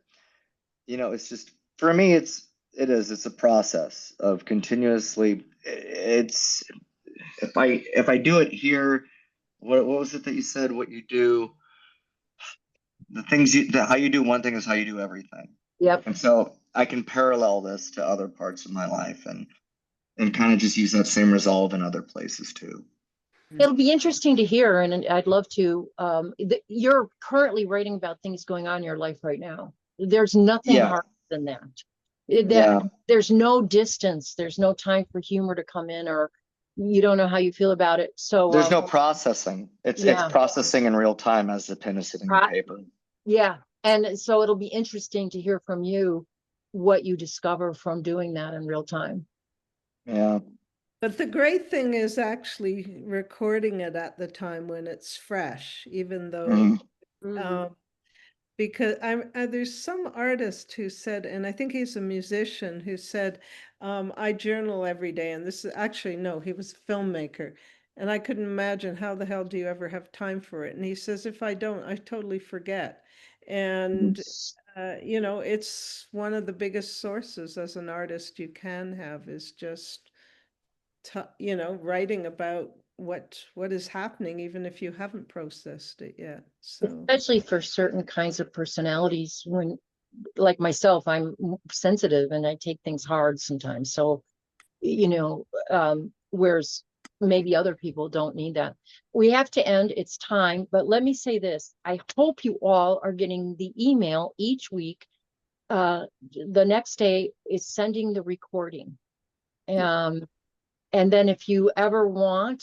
it's just, for me, it's a process of continuously, if I do it here, what was it that you said, what you do, how you do one thing is how you do everything. Yep. And so I can parallel this to other parts of my life and kind of just use that same resolve in other places too. It'll be interesting to hear, and I'd love to. You're currently writing about things going on in your life right now. There's nothing Yeah. harder than that. Yeah. There's no distance. There's no time for humor to come in, or you don't know how you feel about it. So There's no processing. It's processing in real time as the pen is hitting the paper. Yeah, and so it'll be interesting to hear from you what you discover from doing that in real time. Yeah. But the great thing is actually recording it at the time when it's fresh, even though, because there's some artist who said, and I think he's a musician who said, I journal every day. And this is actually, no, he was a filmmaker. And I couldn't imagine how the hell do you ever have time for it? And he says, if I don't, I totally forget. And it's one of the biggest sources as an artist you can have is just writing about what is happening, even if you haven't processed it yet. So Especially for certain kinds of personalities, when, like myself, I'm sensitive and I take things hard sometimes. So, whereas maybe other people don't need that. We have to end, it's time, but let me say this. I hope you all are getting the email each week. The next day is sending the recording. And then if you ever want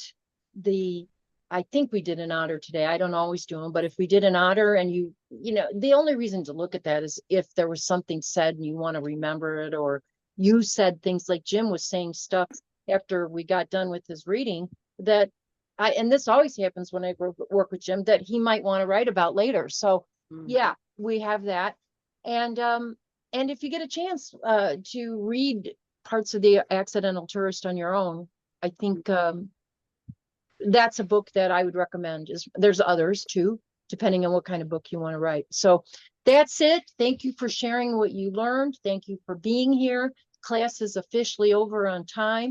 I think we did an otter today. I don't always do them, but if we did an otter and the only reason to look at that is if there was something said and you want to remember it, or you said things like Jim was saying stuff after we got done with his reading that and this always happens when I work with Jim, that he might want to write about later. So yeah, we have that. And if you get a chance to read parts of The Accidental Tourist on your own, I think that's a book that I would recommend. There's others too, depending on what kind of book you want to write. So that's it. Thank you for sharing what you learned. Thank you for being here. Class is officially over on time.